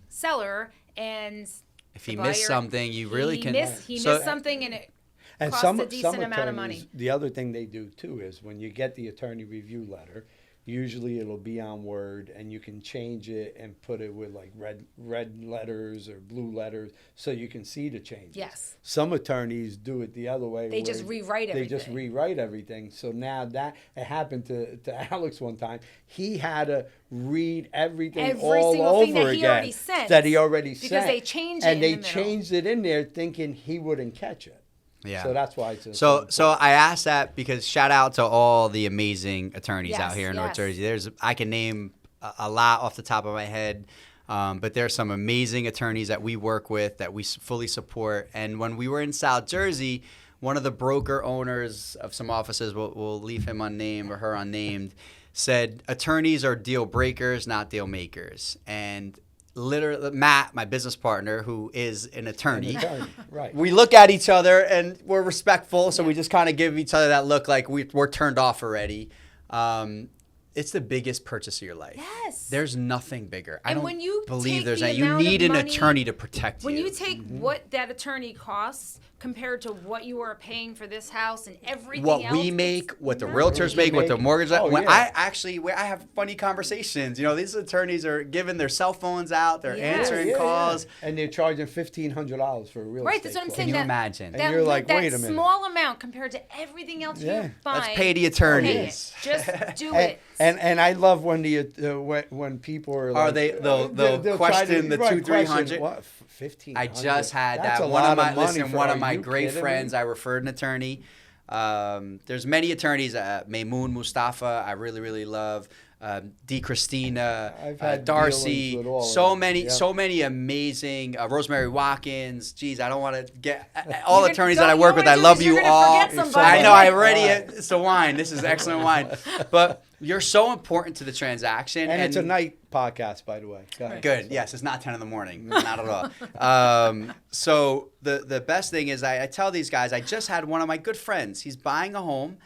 seller. And if he missed something, you really can. He missed something, and it cost a decent amount of money. The other thing they do, too, is when you get the attorney review letter, usually it'll be on Word, and you can change it and put it with like red letters or blue letters so you can see the changes. Yes. Some attorneys do it the other way. They just rewrite everything. They just rewrite everything. So now that it happened to Alex one time, he had to read everything all over again that he already sent. Because they changed it and they changed it in there thinking he wouldn't catch it. Yeah. So that's why it's so I asked that because shout out to all the amazing attorneys out here in North Jersey. I can name a lot off the top of my head, but there's some amazing attorneys that we work with that we fully support. And when we were in South Jersey, one of the broker owners of some offices, we'll leave him unnamed or her unnamed, said attorneys are deal breakers, not deal makers. And literally, Matt, my business partner, who is an attorney, right. We look at each other and we're respectful, so we just kind of give each other that look like we're turned off already. It's the biggest purchase of your life. Yes. There's nothing bigger. I when you believe there's that. You need an attorney to protect you. When you take what that attorney costs compared to what you are paying for this house and everything else. What we make, what the realtors make, what the mortgage. I have funny conversations. These attorneys are giving their cell phones out. They're answering calls. And they're charging $1,500 for a real estate. Right, that's what I'm saying. Can you imagine? And you're like, wait a minute. That small amount compared to everthing else you find. Let's pay the attorneys. Just do it. And I love when when people are like, they'll question the 200-300. What, 1,500? I just had That's that. One of my great friends, I referred an attorney. There's many attorneys. Maymoon Mustafa, I really, really love. D. Christina, Darcy, so many amazing. Rosemary Watkins. Geez, I don't want to get all attorneys that I work with. I love you all. I know. I already. It's the wine. This is excellent wine. But you're so important to the transaction. And it's a night podcast, by the way. Good. Yes, it's not 10 in the morning. Not at all. So the best thing is I tell these guys. I just had one of my good friends. He's buying a home.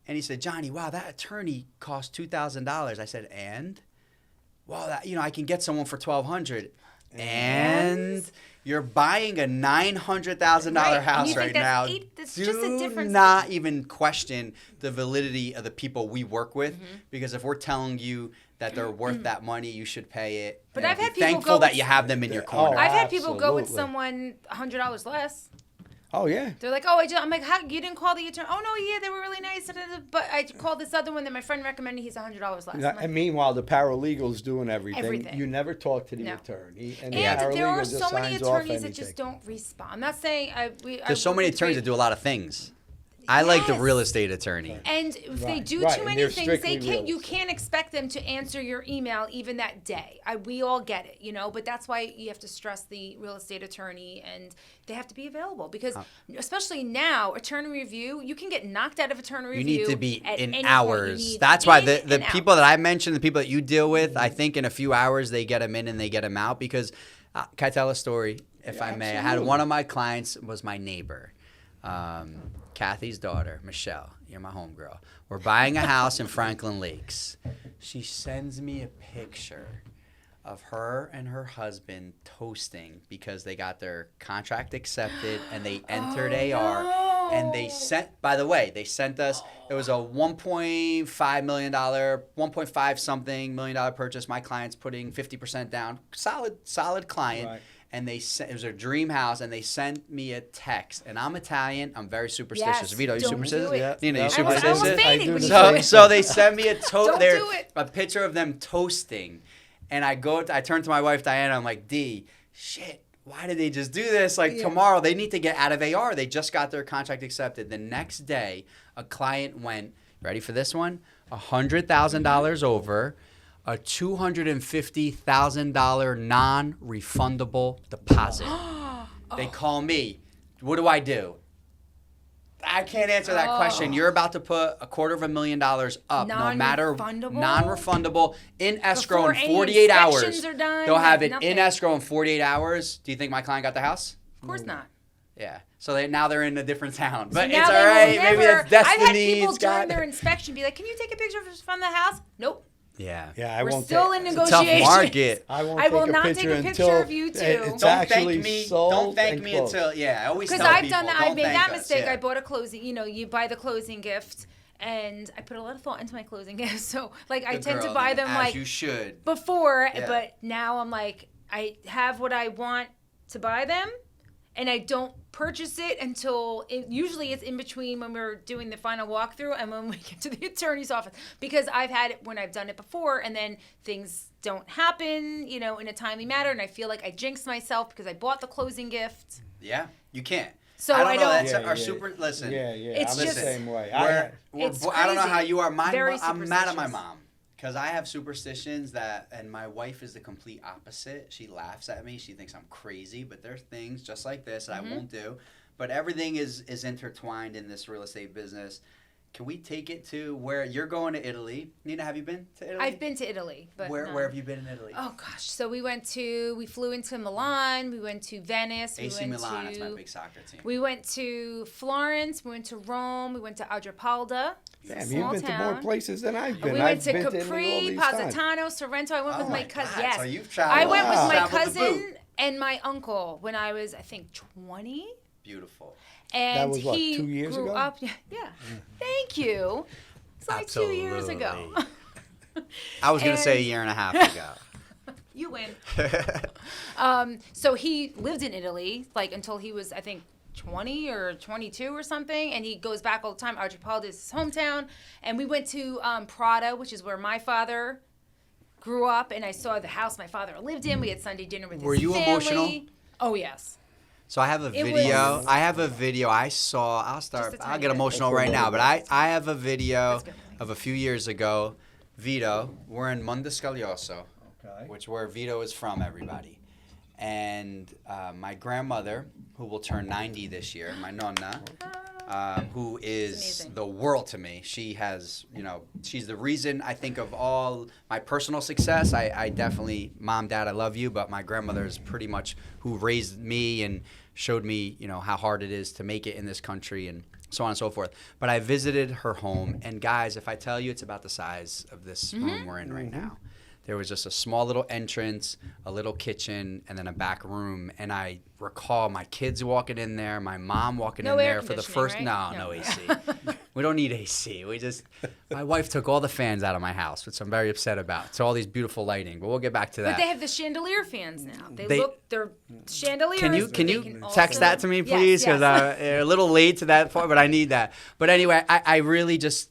And he said, Johnny, wow, that attorney cost $2,000. I said, and? Well, I can get someone for $1,200. And you're buying a $900,000 house right now. That's just a difference. Do not even question the validity of the people we work with. Because if we're telling you that they're worth that money, you should pay it. But I've had people thankful that you have them in your corner. I've had people go with someone $100 less. Oh, yeah. They're like, I'm like, how, you didn't call the attorney? Oh, no, yeah, they were really nice. But I called this other one that my friend recommended. He's $100 less. And meanwhaul, the paralegal's doing everything. You never talk to the attorney. And there are so many attorneys that just don't respond. I'm not saying there's so many attorneys that do a lot of things. I like the real estate attorney. And if they do too many things, you can't expect them to answer your email even that day. We all get it, but that's why you have to stress the real estate attorney, and they have to be available because especially now, attorney review, you can get knocked out of attorney review. You need to be in hours. That's why the people that I mentioned, the people that you deal with, I think in a few hours they get them in and they get them out because, can I tell a story, if I may? I had one of my clients was my neighbor. Kathy's daughter, Michelle, you're my homegirl. We're buying a house in Franklin Lakes. She sends me a picture of her and her husband toasting because they got their contract accepted and they entered AR. And they sent, by the way, they sent us, it was a $1.5 million, 1.5 something $1 million purchase. My client's putting 50% down. Solid client. Right. And it was a dream house, and they sent me a text. And I'm Italian. I'm very superstitious. Yes, Vito, you superstitious? Yeah. Nina, you Yep. superstitious? So they sent me a picture of them toasting. And I turn to my wife, Diana. I'm like, D, shit, why did they just do this? Like, tomorrow, they need to get out of AR. They just got their contract accepted. The next day, a client went, ready for this one? $100,000 over. A $250,000 non-refundable deposit. They call me. What do I do? I can't answer that question. You're about to put $250,000 up, no matter non-refundable in escrow in 48 hours. They'll have it in escrow in 48 hours. Do you think my client got the house? Of course not. Yeah. So now they're in a different town. But so it's all right. Maybe that's destiny. I've had people during their inspection be like, "Can you take a picture from the house?" Nope. Yeah. Yeah, We're still in negotiations. It's a tough market. I will not take a picture of you two. It's Don't thank me. Don't thank me until I always tell people. Because I've done that. I've made that mistake. I bought a closing. You buy the closing gift, and I put a lot of thought into my closing gifts. So I tend to buy them as you should before, but now I'm like, I have what I want to buy them, and I don't purchase it until usually it's in between when we're doing the final walkthrough and when we get to the attorney's office, because I've had it when I've done it before and then things don't happen, in a timely manner, and I feel like I jinxed myself because I bought the closing gift. Yeah, you can't. So I don't. Listen. Yeah. It's I'm just the same way. I don't know how you are. Very I'm mad at my mom. Because I have superstitions and my wife is the complete opposite. She laughs at me. She thinks I'm crazy. But there's things just like this that I won't do. But everything is intertwined in this real estate business. Can we take it to where you're going to Italy? Nina, have you been to Italy? I've been to Italy. But where have you been in Italy? Oh, gosh. So we flew into Milan. We went to Venice. AC Milan, that's my big soccer team. We went to Florence. We went to Rome. We went to Agripalda. Damn, you've been to more places than I've been. We went to Capri, Positano, Sorrento. I went with my cousin. God. Yes. So you've traveled. I went with my cousin and my uncle when I was, I think, 20. Beautiful. And that was 2 years grew ago? Up. Yeah. Thank you. It's like Absolutely. 2 years ago. I was going to say a year and a half ago. You win. So he lived in Italy until he was, I think, 20 or 22 or something, and he goes back all the time. Agripalda is his hometown, and we went to Prada, which is where my father grew up, and I saw the house my father lived in. We had Sunday dinner with his family. Were you emotional? Oh, yes. So I have a video. I saw. I'll get emotional right now, but I have a video of a few years ago. Vito, we're in Mondescaglioso, which where Vito is from, everybody. And my grandmother, who will turn 90 this year, my nonna, who is the world to me. She has, she's the reason I think of all my personal success. I definitely, Mom, Dad, I love you, but my grandmother is pretty much who raised me and showed me, how hard it is to make it in this country and so on and so forth. But I visited her home, and guys, if I tell you, it's about the size of this room we're in right now. There was just a small little entrance, a little kitchen, and then a back room. And I recall my kids walking in there, my mom walking in there for the first. Right? No AC. We don't need AC. My wife took all the fans out of my house, which I'm very upset about. So all these beautiful lighting, but we'll get back to that. But they have the chandelier fans now. They're chandeliers. Can you text that to me, please? Because I'm a little late to that part, but I need that. But anyway, I really just.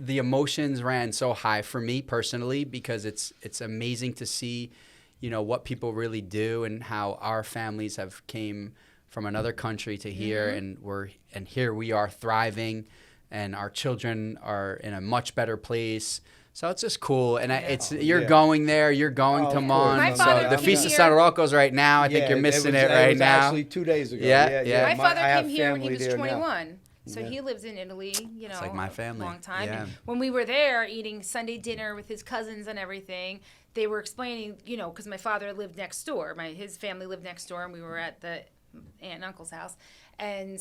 The emotions ran so high for me personally because it's amazing to see, what people really do and how our families have came from another country to here and here we are thriving and our children are in a much better place. So it's just cool, and you're going there. You're going to Mon. So the Feast of San Rocco's right now. I think you're missing it right now. Actually 2 days ago. Yeah. My father came here when he was 21. So he lives in Italy, it's like my family. A long time. Yeah. And when we were there eating Sunday dinner with his cousins and everything, they were explaining, because my father lived next door. His family lived next door, and we were at the aunt and uncle's house. And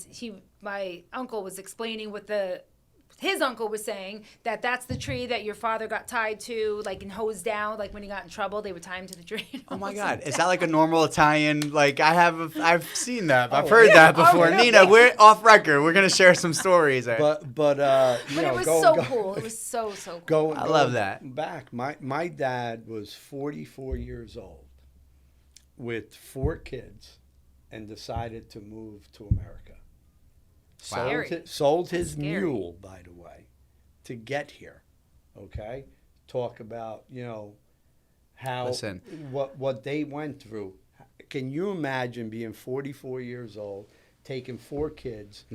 my uncle was explaining what the his uncle was saying that that's the tree that your father got tied to, like, and hosed down. Like, when he got in trouble, they would tie him to the tree. Oh my God, is that like a normal Italian? Like, I've seen that. I've heard that before. Nina, we're off record. We're gonna share some stories. But it was so cool. It was so cool. I love that. Back, my dad was 44 years old with 4 kids and decided to move to America. Wow. Sold his mule, by the way, to get here. Okay, talk about how what they went through. Can you imagine being 44 years old, taking 4 kids,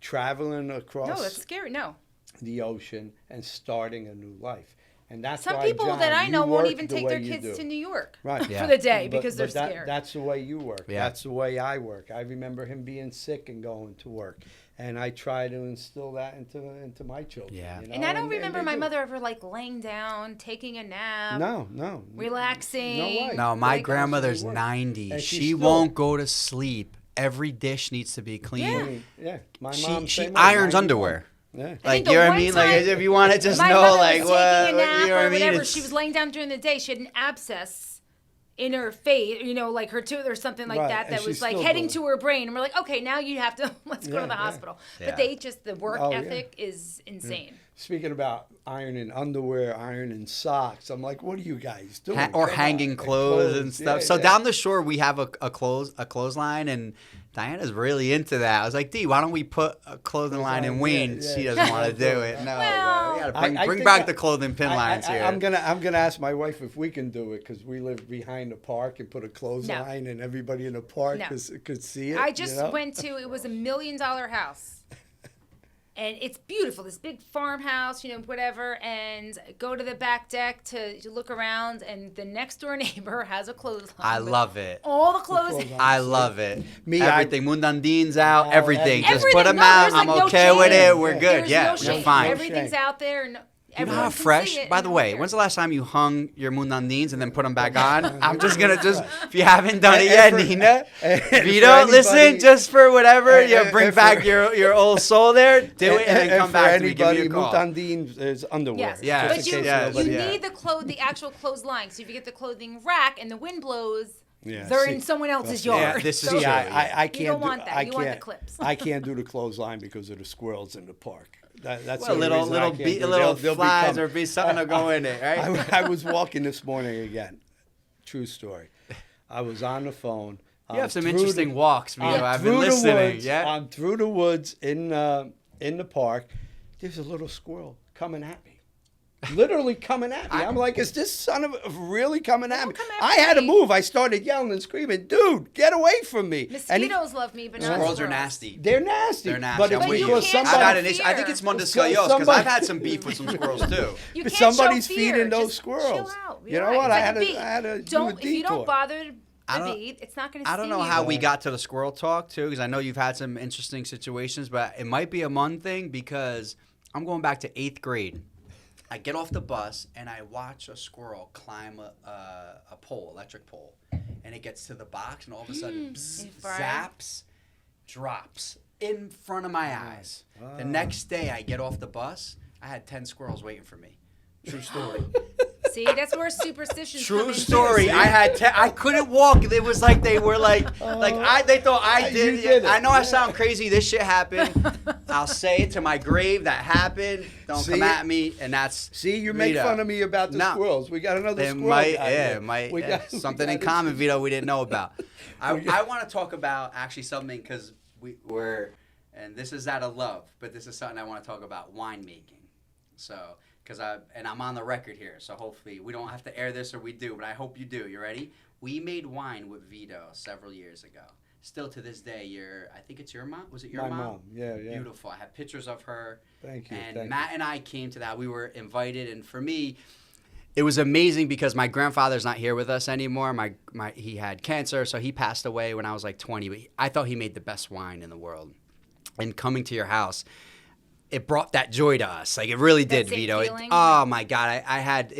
traveling across? No, that's scary. No. The ocean and starting a new life. And that's some why, people John, that I know won't even take their kids to New York for the day because they're scared. That's the way you work. Yeah. That's the way I work. I remember him being sick and going to work, and I try to instill that into my children. Yeah. And I don't remember my mother ever like laying down, taking a nap. No. Relaxing. No way. No, my grandmother's 90. She won't go to sleep. Every dish needs to be clean. Yeah. My mom. She irons underwear. Yeah. Like, you know what I mean? Like, if you want to just know, like, what, you know what I mean? Whatever. She was laying down during the day. She had an abscess in her face, like her tooth or something like that was like heading to her brain. And we're like, okay, now you have to, let's go to the hospital. Yeah. But the work ethic is insane. Yeah. Speaking about ironing underwear, ironing socks, I'm like, what are you guys doing? Or hanging clothes and stuff. So down the shore, we have a clothesline, and Diana's really into that. I was like, Dee, why don't we put a clothing line in Wayne? She doesn't want to do it. No, we gotta bring back the clothing pin lines here. I'm gonna ask my wife if we can do it, because we live behind the park, and put a clothesline and everybody in the park could see it. I just went to, it was $1 million house. And it's beautiful, this big farmhouse, whatever, and go to the back deck to look around, and the next door neighbor has a clothesline. I love it. All the clothes. I love it. Everything. Mundandines out, everything. Just Everything. put them out. Like I'm okay with it. We're good. There's You're fine. Everything's out there. And you know how fresh? By the way, when's the last time you hung your Mundandines and then put them back on? I'm just going to if you haven't done it yet, Nina, Vito, listen, just for whatever, bring back your old soul there, do it, and then come back to me, give me a call. Mundandines is underwear. Yes. But you need the actual clothesline. So if you get the clothing rack and the wind blows, they're in someone else's yard. Yeah, this is true. I can't. You don't want that. You want the clips. I can't do the clothesline because of the squirrels in the park. That's a little flies or bees, something will go in it, right? I was walking this morning again. True story. I was on the phone. You have some interesting walks, Vito. I've been listening. I'm through the woods in the park. There's a little squirrel coming at me. Literally coming at me. I'm like, is this son of a really coming at me? I had to move. I started yelling and screaming, dude, get away from me. Mosquitoes love me, but not squirrels are nasty. They're nasty. But But you can't somebody, I think it's Mondescallos, because I've had some beef with some squirrels too. You can't somebody's show fear. feeding those Just squirrels. Chill out. You know what? I had to do a detour. If you don't bother the beat, it's not going to sting you. I don't know how we got to the squirrel talk too, because I know you've had some interesting situations, but it might be a Mun thing, because I'm going back to 8th grade. I get off the bus and I watch a squirrel climb a pole, electric pole, and it gets to the box, and all of a sudden zaps, drops in front of my eyes. The next day I get off the bus, I had 10 squirrels waiting for me. True story. See, that's where superstitions come in. True story. I couldn't walk. It was like they were they thought I did it. I know I sound crazy. This shit happened. I'll say it to my grave. That happened. Don't come at me. And that's you make fun of me about the squirrels. We got another squirrel guy. We got something in common, Vito, we didn't know about. I want to talk about actually something, because we're, and this is out of love, but this is something I want to talk about, winemaking. So. Because I'm on the record here, so hopefully we don't have to air this, or we do, but I hope you do. You ready? We made wine with Vito several years ago. Still to this day, I think it's your mom. Was it your mom? My mom, yeah. Beautiful. I have pictures of her. Thank you. And Matt and I came to that. We were invited, and for me, it was amazing because my grandfather's not here with us anymore. He had cancer, so he passed away when I was like 20. But I thought he made the best wine in the world. And coming to your house, it brought that joy to us. Like, it really did, Vito. Oh my God.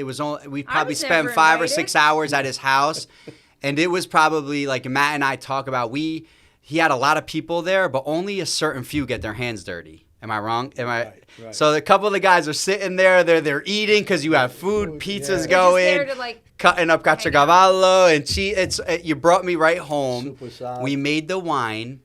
We probably spent 5 or 6 hours at his house. And it was probably, like Matt and I talk about, he had a lot of people there, but only a certain few get their hands dirty. Am I wrong? Right. So a couple of the guys are sitting there. They're eating because you have food, pizzas going, They're just there to, cutting up caciocavallo and cheese. You brought me right home. Super We made the wine.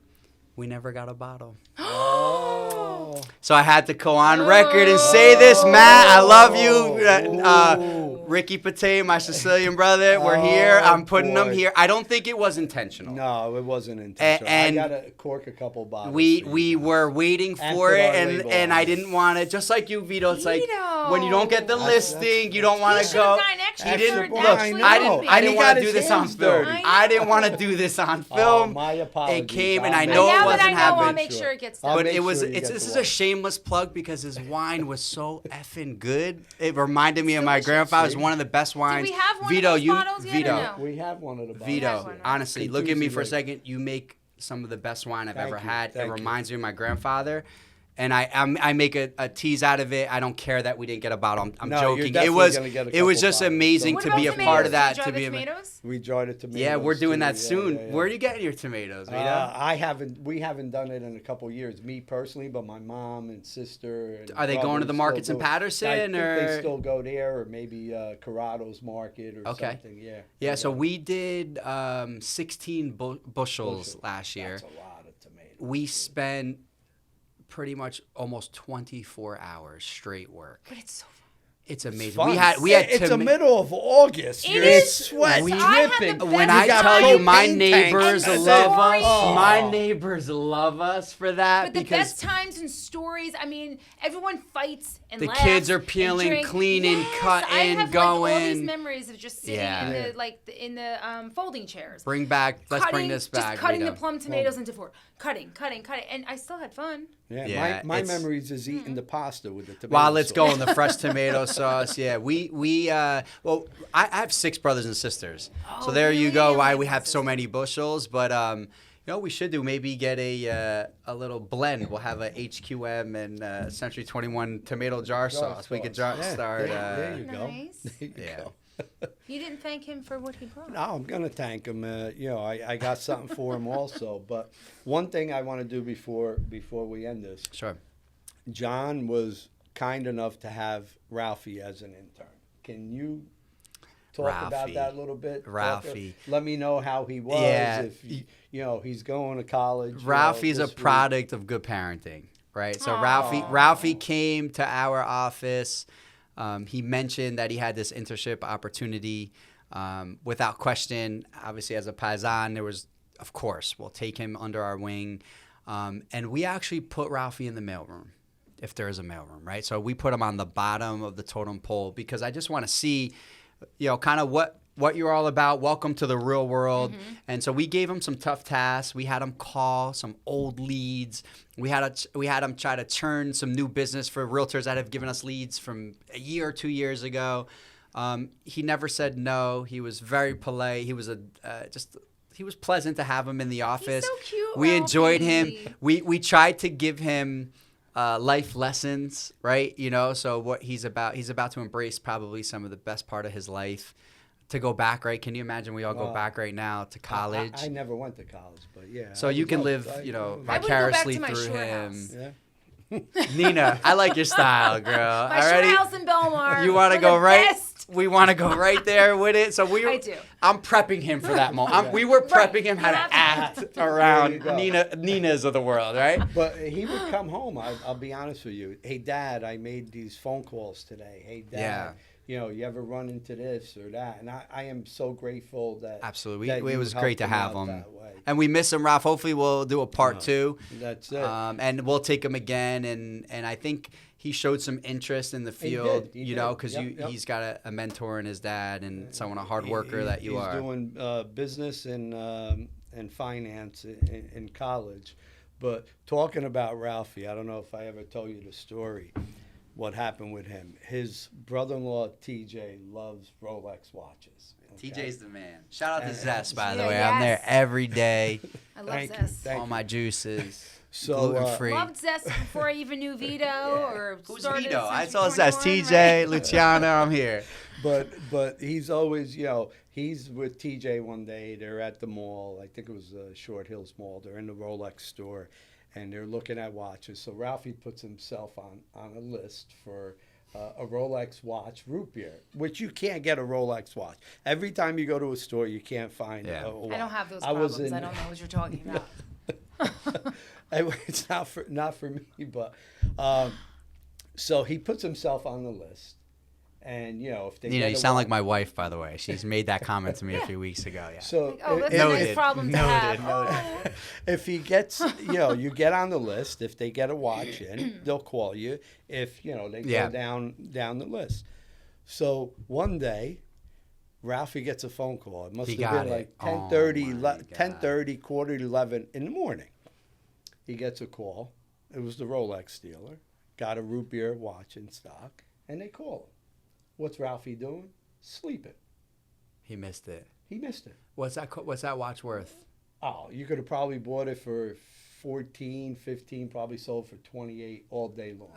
We never got a bottle. Oh. So I had to go on record and say this, Matt. I love you. Ricky Pate, my Sicilian brother, we're here. I'm putting them here. I don't think it was intentional. No, it wasn't intentional. And I got to cork a couple bottles. We were waiting for it, and I didn't want to. Just like you, Vito. It's like when you don't get the listing, you don't want to go. He didn't. Look, I didn't want to do this on film. I didn't want to do this on film. My apologies. It came, and I know it wasn't happening. I'll make sure it gets done. But this is a shameless plug because his wine was so effing good. It reminded me of my grandfather. It was one of the best wines. Do we have one Vito, of those bottles yet Vito. or no? We have one of the bottles. Vito, honestly, look at me for a second. You make some of the best wine I've ever had. It reminds me of my grandfather. And I make a tease out of it. I don't care that we didn't get a bottle. I'm joking. It was just amazing to be a part of that. We enjoyed the tomatoes. Yeah, we're doing that soon. Yeah. Where are you getting your tomatoes, Vito? We haven't done it in a couple years, me personally, but my mom and sister. And are they going to the markets in Patterson? I think they still go there, or maybe Corrado's Market or something. Yeah. Yeah. So we did 16 bushels last year. That's a lot of tomatoes. We spent pretty much almost 24 hours straight work. But it's so fun. It's amazing. Fun. We had it's the middle of August. It's sweat dripping. When I tell you my neighbors love us, my neighbors love us for that. But the best times and stories, I mean, everyone fights and laughs. The kids are peeling, cleaning, cutting, I have, going. Like, all these memories of just sitting in the folding chairs. Bring this back. Just cutting the plum tomatoes into four. Cutting, and I still had fun. Yeah, my memories is eating the pasta with the tomato while it's sauce. going, the fresh tomato sauce. Yeah, I have 6 brothers and sisters. So there you go. Why we have so many bushels, but we should do maybe get a little blend. We'll have a HQM and Century 21 tomato jar sauce. We could start. There you go. Nice. There you go. You didn't thank him for what he brought. No, I'm going to thank him. I got something for him also. But one thing I want to do before we end this. Sure. John was kind enough to have Ralphie as an intern. Can you talk about that a little bit? Ralphie. Let me know how he was. Yeah. If he's going to college. Ralphie's a product of good parenting, right? So Ralphie came to our office. He mentioned that he had this internship opportunity. Without question, obviously as a paisan, there was, of course, we'll take him under our wing. And we actually put Ralphie in the mailroom, if there is a mailroom, right? So we put him on the bottom of the totem pole because I just want to see, kind of what you're all about. Welcome to the real world. Mm-hmm. And so we gave him some tough tasks. We had him call some old leads. We had him try to churn some new business for realtors that have given us leads from a year or 2 years ago. He never said no. He was very polite. He was he was pleasant to have him in the office. He's so cute. We enjoyed him. We tried to give him life lessons, right? So what he's about to embrace probably some of the best part of his life. To go back, right? Can you imagine we all go back right now to college? I never went to college, but yeah. So you can live, vicariously through him. Yeah. Nina, I like your style, girl. My shore house in Belmar. You want to go right? We want to go right there with it. So I do. I'm prepping him for that moment. We were prepping him how to act around Ninas of the world, right? But he would come home. I'll be honest with you. Hey, Dad, I made these phone calls today. Hey, Dad. Yeah. You ever run into this or that? And I am so grateful that... Absolutely. That it was great to have him. way. And we miss him, Ralph. Hopefully we'll do a part 2. That's it. And we'll take him again. And I think he showed some interest in the field, he did. because he's got a mentor in his dad and someone, a hard worker that you are. He's doing business and finance in college. But talking about Ralphie, I don't know if I ever told you the story. What happened with him. His brother-in-law, TJ, loves Rolex watches. Okay? TJ's the man. Shout out to Zest, by the way. Yes. I'm there every day. I love Zest. All my juices. So, gluten-free. Loved Zest before I even knew Vito. Or who's Vito? I saw Zest. TJ, Luciano, I'm here. But he's always, he's with TJ one day. They're at the mall. I think it was Short Hills Mall. They're in the Rolex store. and they're looking at watches. So Ralphie puts himself on a list for a Rolex watch root beer, which you can't get a Rolex watch. Every time you go to a store, you can't find a watch. I don't have those problems. I don't know what you're talking about. It's not for me, but so he puts himself on the list. And if they you sound like my wife, by the way. She's made that comment to me a few weeks ago. Yeah. So that's a nice problem to have. If he gets, you get on the list. If they get a watch in, they'll call you. If they go down the list. So one day, Ralphie gets a phone call. It must have been like 10:30, quarter to 11 in the morning. He gets a call. It was the Rolex dealer. Got a root beer watch in stock, and they call him. What's Ralphie doing? Sleeping. He missed it. What's that watch worth? Oh, you could have probably bought it for 14, 15, probably sold for 28 all day long.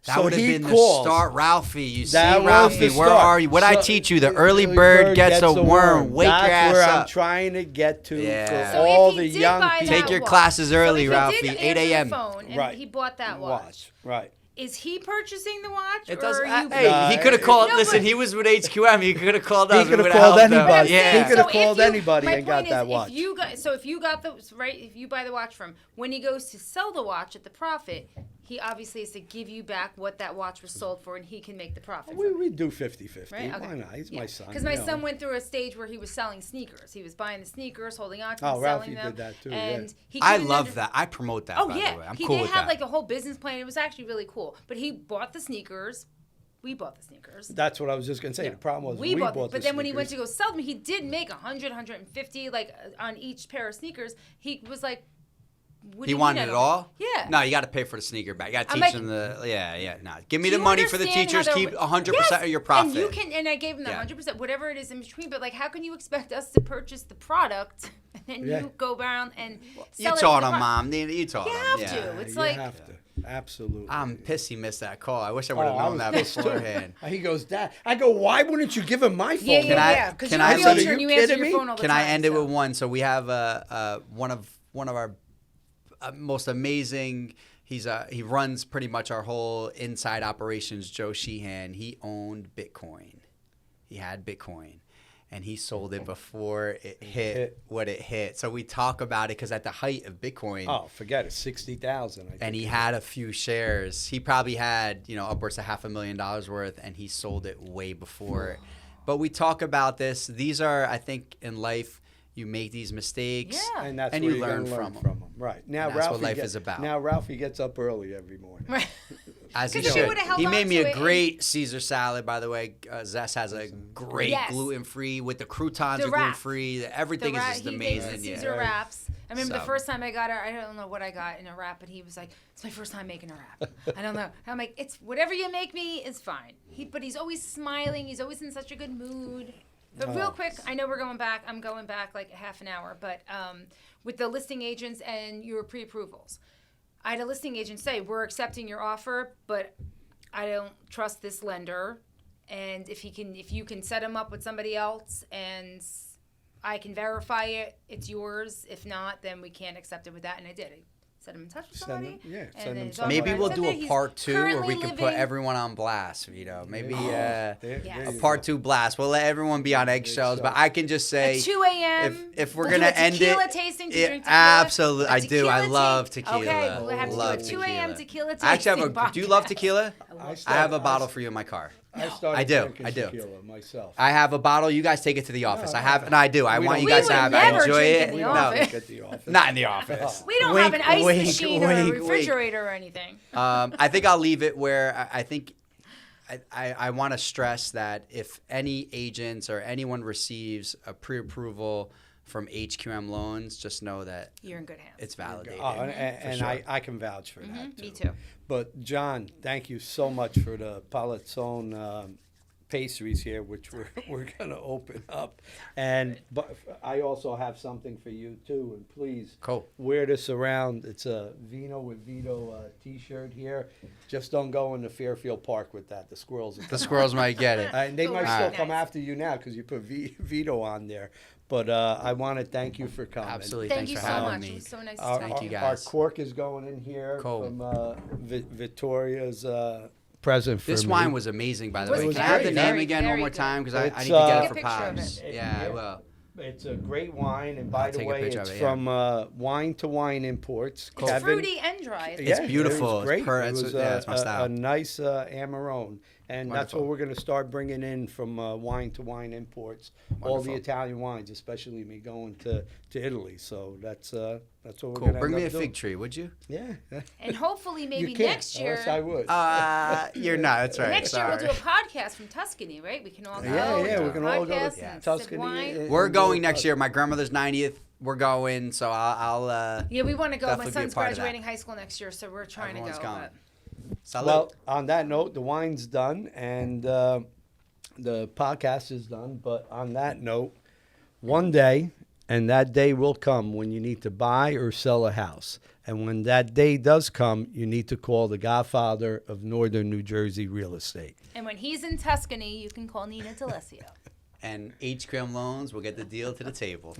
That would have been the start, Ralphie. You see, Ralphie, where are you? What I teach you, the early bird gets a worm. Wake your ass up. That's where I'm trying to get to for all the young people. Take your classes early, Ralphie, 8 a.m. Right. He bought that watch. Right. Is he purchasing the watch? It does. Hey, he could have called. Listen, he was with HQM. He could have called us. He could have called anybody. Yeah. He could have called anybody and got that watch. If you buy the watch from, when he goes to sell the watch at the profit, he obviously has to give you back what that watch was sold for, and he can make the profit. We do 50-50. Right? Okay. Why not? He's my son. Because my son went through a stage where he was selling sneakers. He was buying the sneakers, holding on to them, selling Ralphie them. did that too. And I love that. I promote that. Oh, by yeah. the way. I'm cool with that. They had like a whole business plan. It was actually really cool. But he bought the sneakers. We bought the sneakers. That's what I was just going to say. Yeah. The problem was we bought the But then when he went to go sell them, he did make 100, 150 like on each pair of sneakers. He was like, he wanted it all? Yeah. No, you got to pay for the sneaker bag. You got to teach them the. Yeah. No, give me the money for the teachers. Keep 100% of your profit. And you can. And I gave him the 100%, whatever it is in between. But like, how can you expect us to purchase the product and then you go around and sell it? You taught him, Mom. You taught him. You have to. It's like. You have to. Absolutely. I'm pissed he missed that call. I wish I would have known that beforehand. He goes, Dad. I go, why wouldn't you give him my phone? Can I end it with one? So we have one of our most amazing. He runs pretty much our whole inside operations. Joe Sheehan. He owned Bitcoin. He had Bitcoin. And he sold it before it hit what it hit. So we talk about it because at the height of Bitcoin. Oh, forget it, 60,000. And he had a few shares. He probably had, upwards of $500,000 worth, and he sold it way before. But we talk about this. These are, I think, in life, you make these mistakes, and you learn from them. Right now, that's what life is about. Now Ralphie gets up early every morning. Right. As he should. He made me a great Caesar salad, by the way. Zess has a great gluten-free with the croutons are gluten-free. Everything is just amazing. Caesar wraps. I remember the first time I got her. I don't know what I got in a wrap, but he was like, "It's my first time making a wrap." I don't know. I'm like, "It's whatever you make me is fine." But he's always smiling. He's always in such a good mood. But real quick, I know we're going back. I'm going back like a half an hour. But with the listing agents and your pre-approvals, I had a listing agent say, we're accepting your offer, but I don't trust this lender. And if you can set him up with somebody else and I can verify it, it's yours. If not, then we can't accept it with that. And I did. Set him in touch with somebody. Send him maybe we'll do a part 2 where we can put everyone on blast, Vito. Maybe a part 2 blast. We'll let everyone be on eggshells, but I can just say at 2 a.m. If we're gonna end it, tequila tasting to drink tequila. Absolutely, I do. I love tequila. Okay, we'll have to do a 2 a.m. tequila tasting. I actually have do you love tequila? I have a bottle for you in my car. I do. Tequila myself. I have a bottle. You guys take it to the office. I do. I want you guys to have it. I enjoy it. No, not in the office. We don't have an ice machine or a refrigerator or anything. I think I'll leave it where I think I want to stress that if any agents or anyone receives a pre-approval from HQM Loans, just know that you're in good hands. It's validated. And sure. I can vouch for that too. Me too. But John, thank you so much for the Palazzone pastries here, which we're gonna open up, but I also have something for you too. And please, wear this around. It's a Vino with Vito T-shirt here. Just don't go into Fairfield Park with that. The squirrels. Might get it. And they might still come after you now because you put Vito on there. But I want to thank you for coming. Absolutely. Thank you for so having much. me. It was so nice to talk to you Our guys. cork is going in here Cool. from Victoria's present for This me. wine was amazing, by the way. was Can I have the great. name Very, again one very more good. time? Because I need to It's, get it Take for a picture of Pops. it. Yeah, I will. It's a great wine, and by I'll the take a way, picture it's of it, from Wine to Wine Imports. It's Kevin. fruity and dry. It's beautiful. It was great. It's It was it's my style. a nice Amarone. And that's Wonderful. what we're going to start bringing in from Wine to Wine Imports. All the Wonderful. Italian wines, especially me going to Italy. So that's what we're Cool. going to Bring me a end up fig doing. tree, would you? Yeah. And hopefully maybe You can't, next year. unless I would. You're not. That's right. Next year Sorry. we'll do a podcast from Tuscany, right? We can all go. Yeah, do we can all go podcasts to and sip Tuscany. wine. We're going next year. My grandmother's 90th. We're going, so I'll Yeah, we want to go. My definitely be a son's part of that. graduating high school next year, so we're trying Everyone's to go. going. but- Salud. Well, on that note, the wine's done and the podcast is done. But on that note, one day, and that day will come when you need to buy or sell a house. And when that day does come, you need to call the godfather of Northern New Jersey real estate. And when he's in Tuscany, you can call Nina D'Alessio. And HQM Loans will get the deal to the table.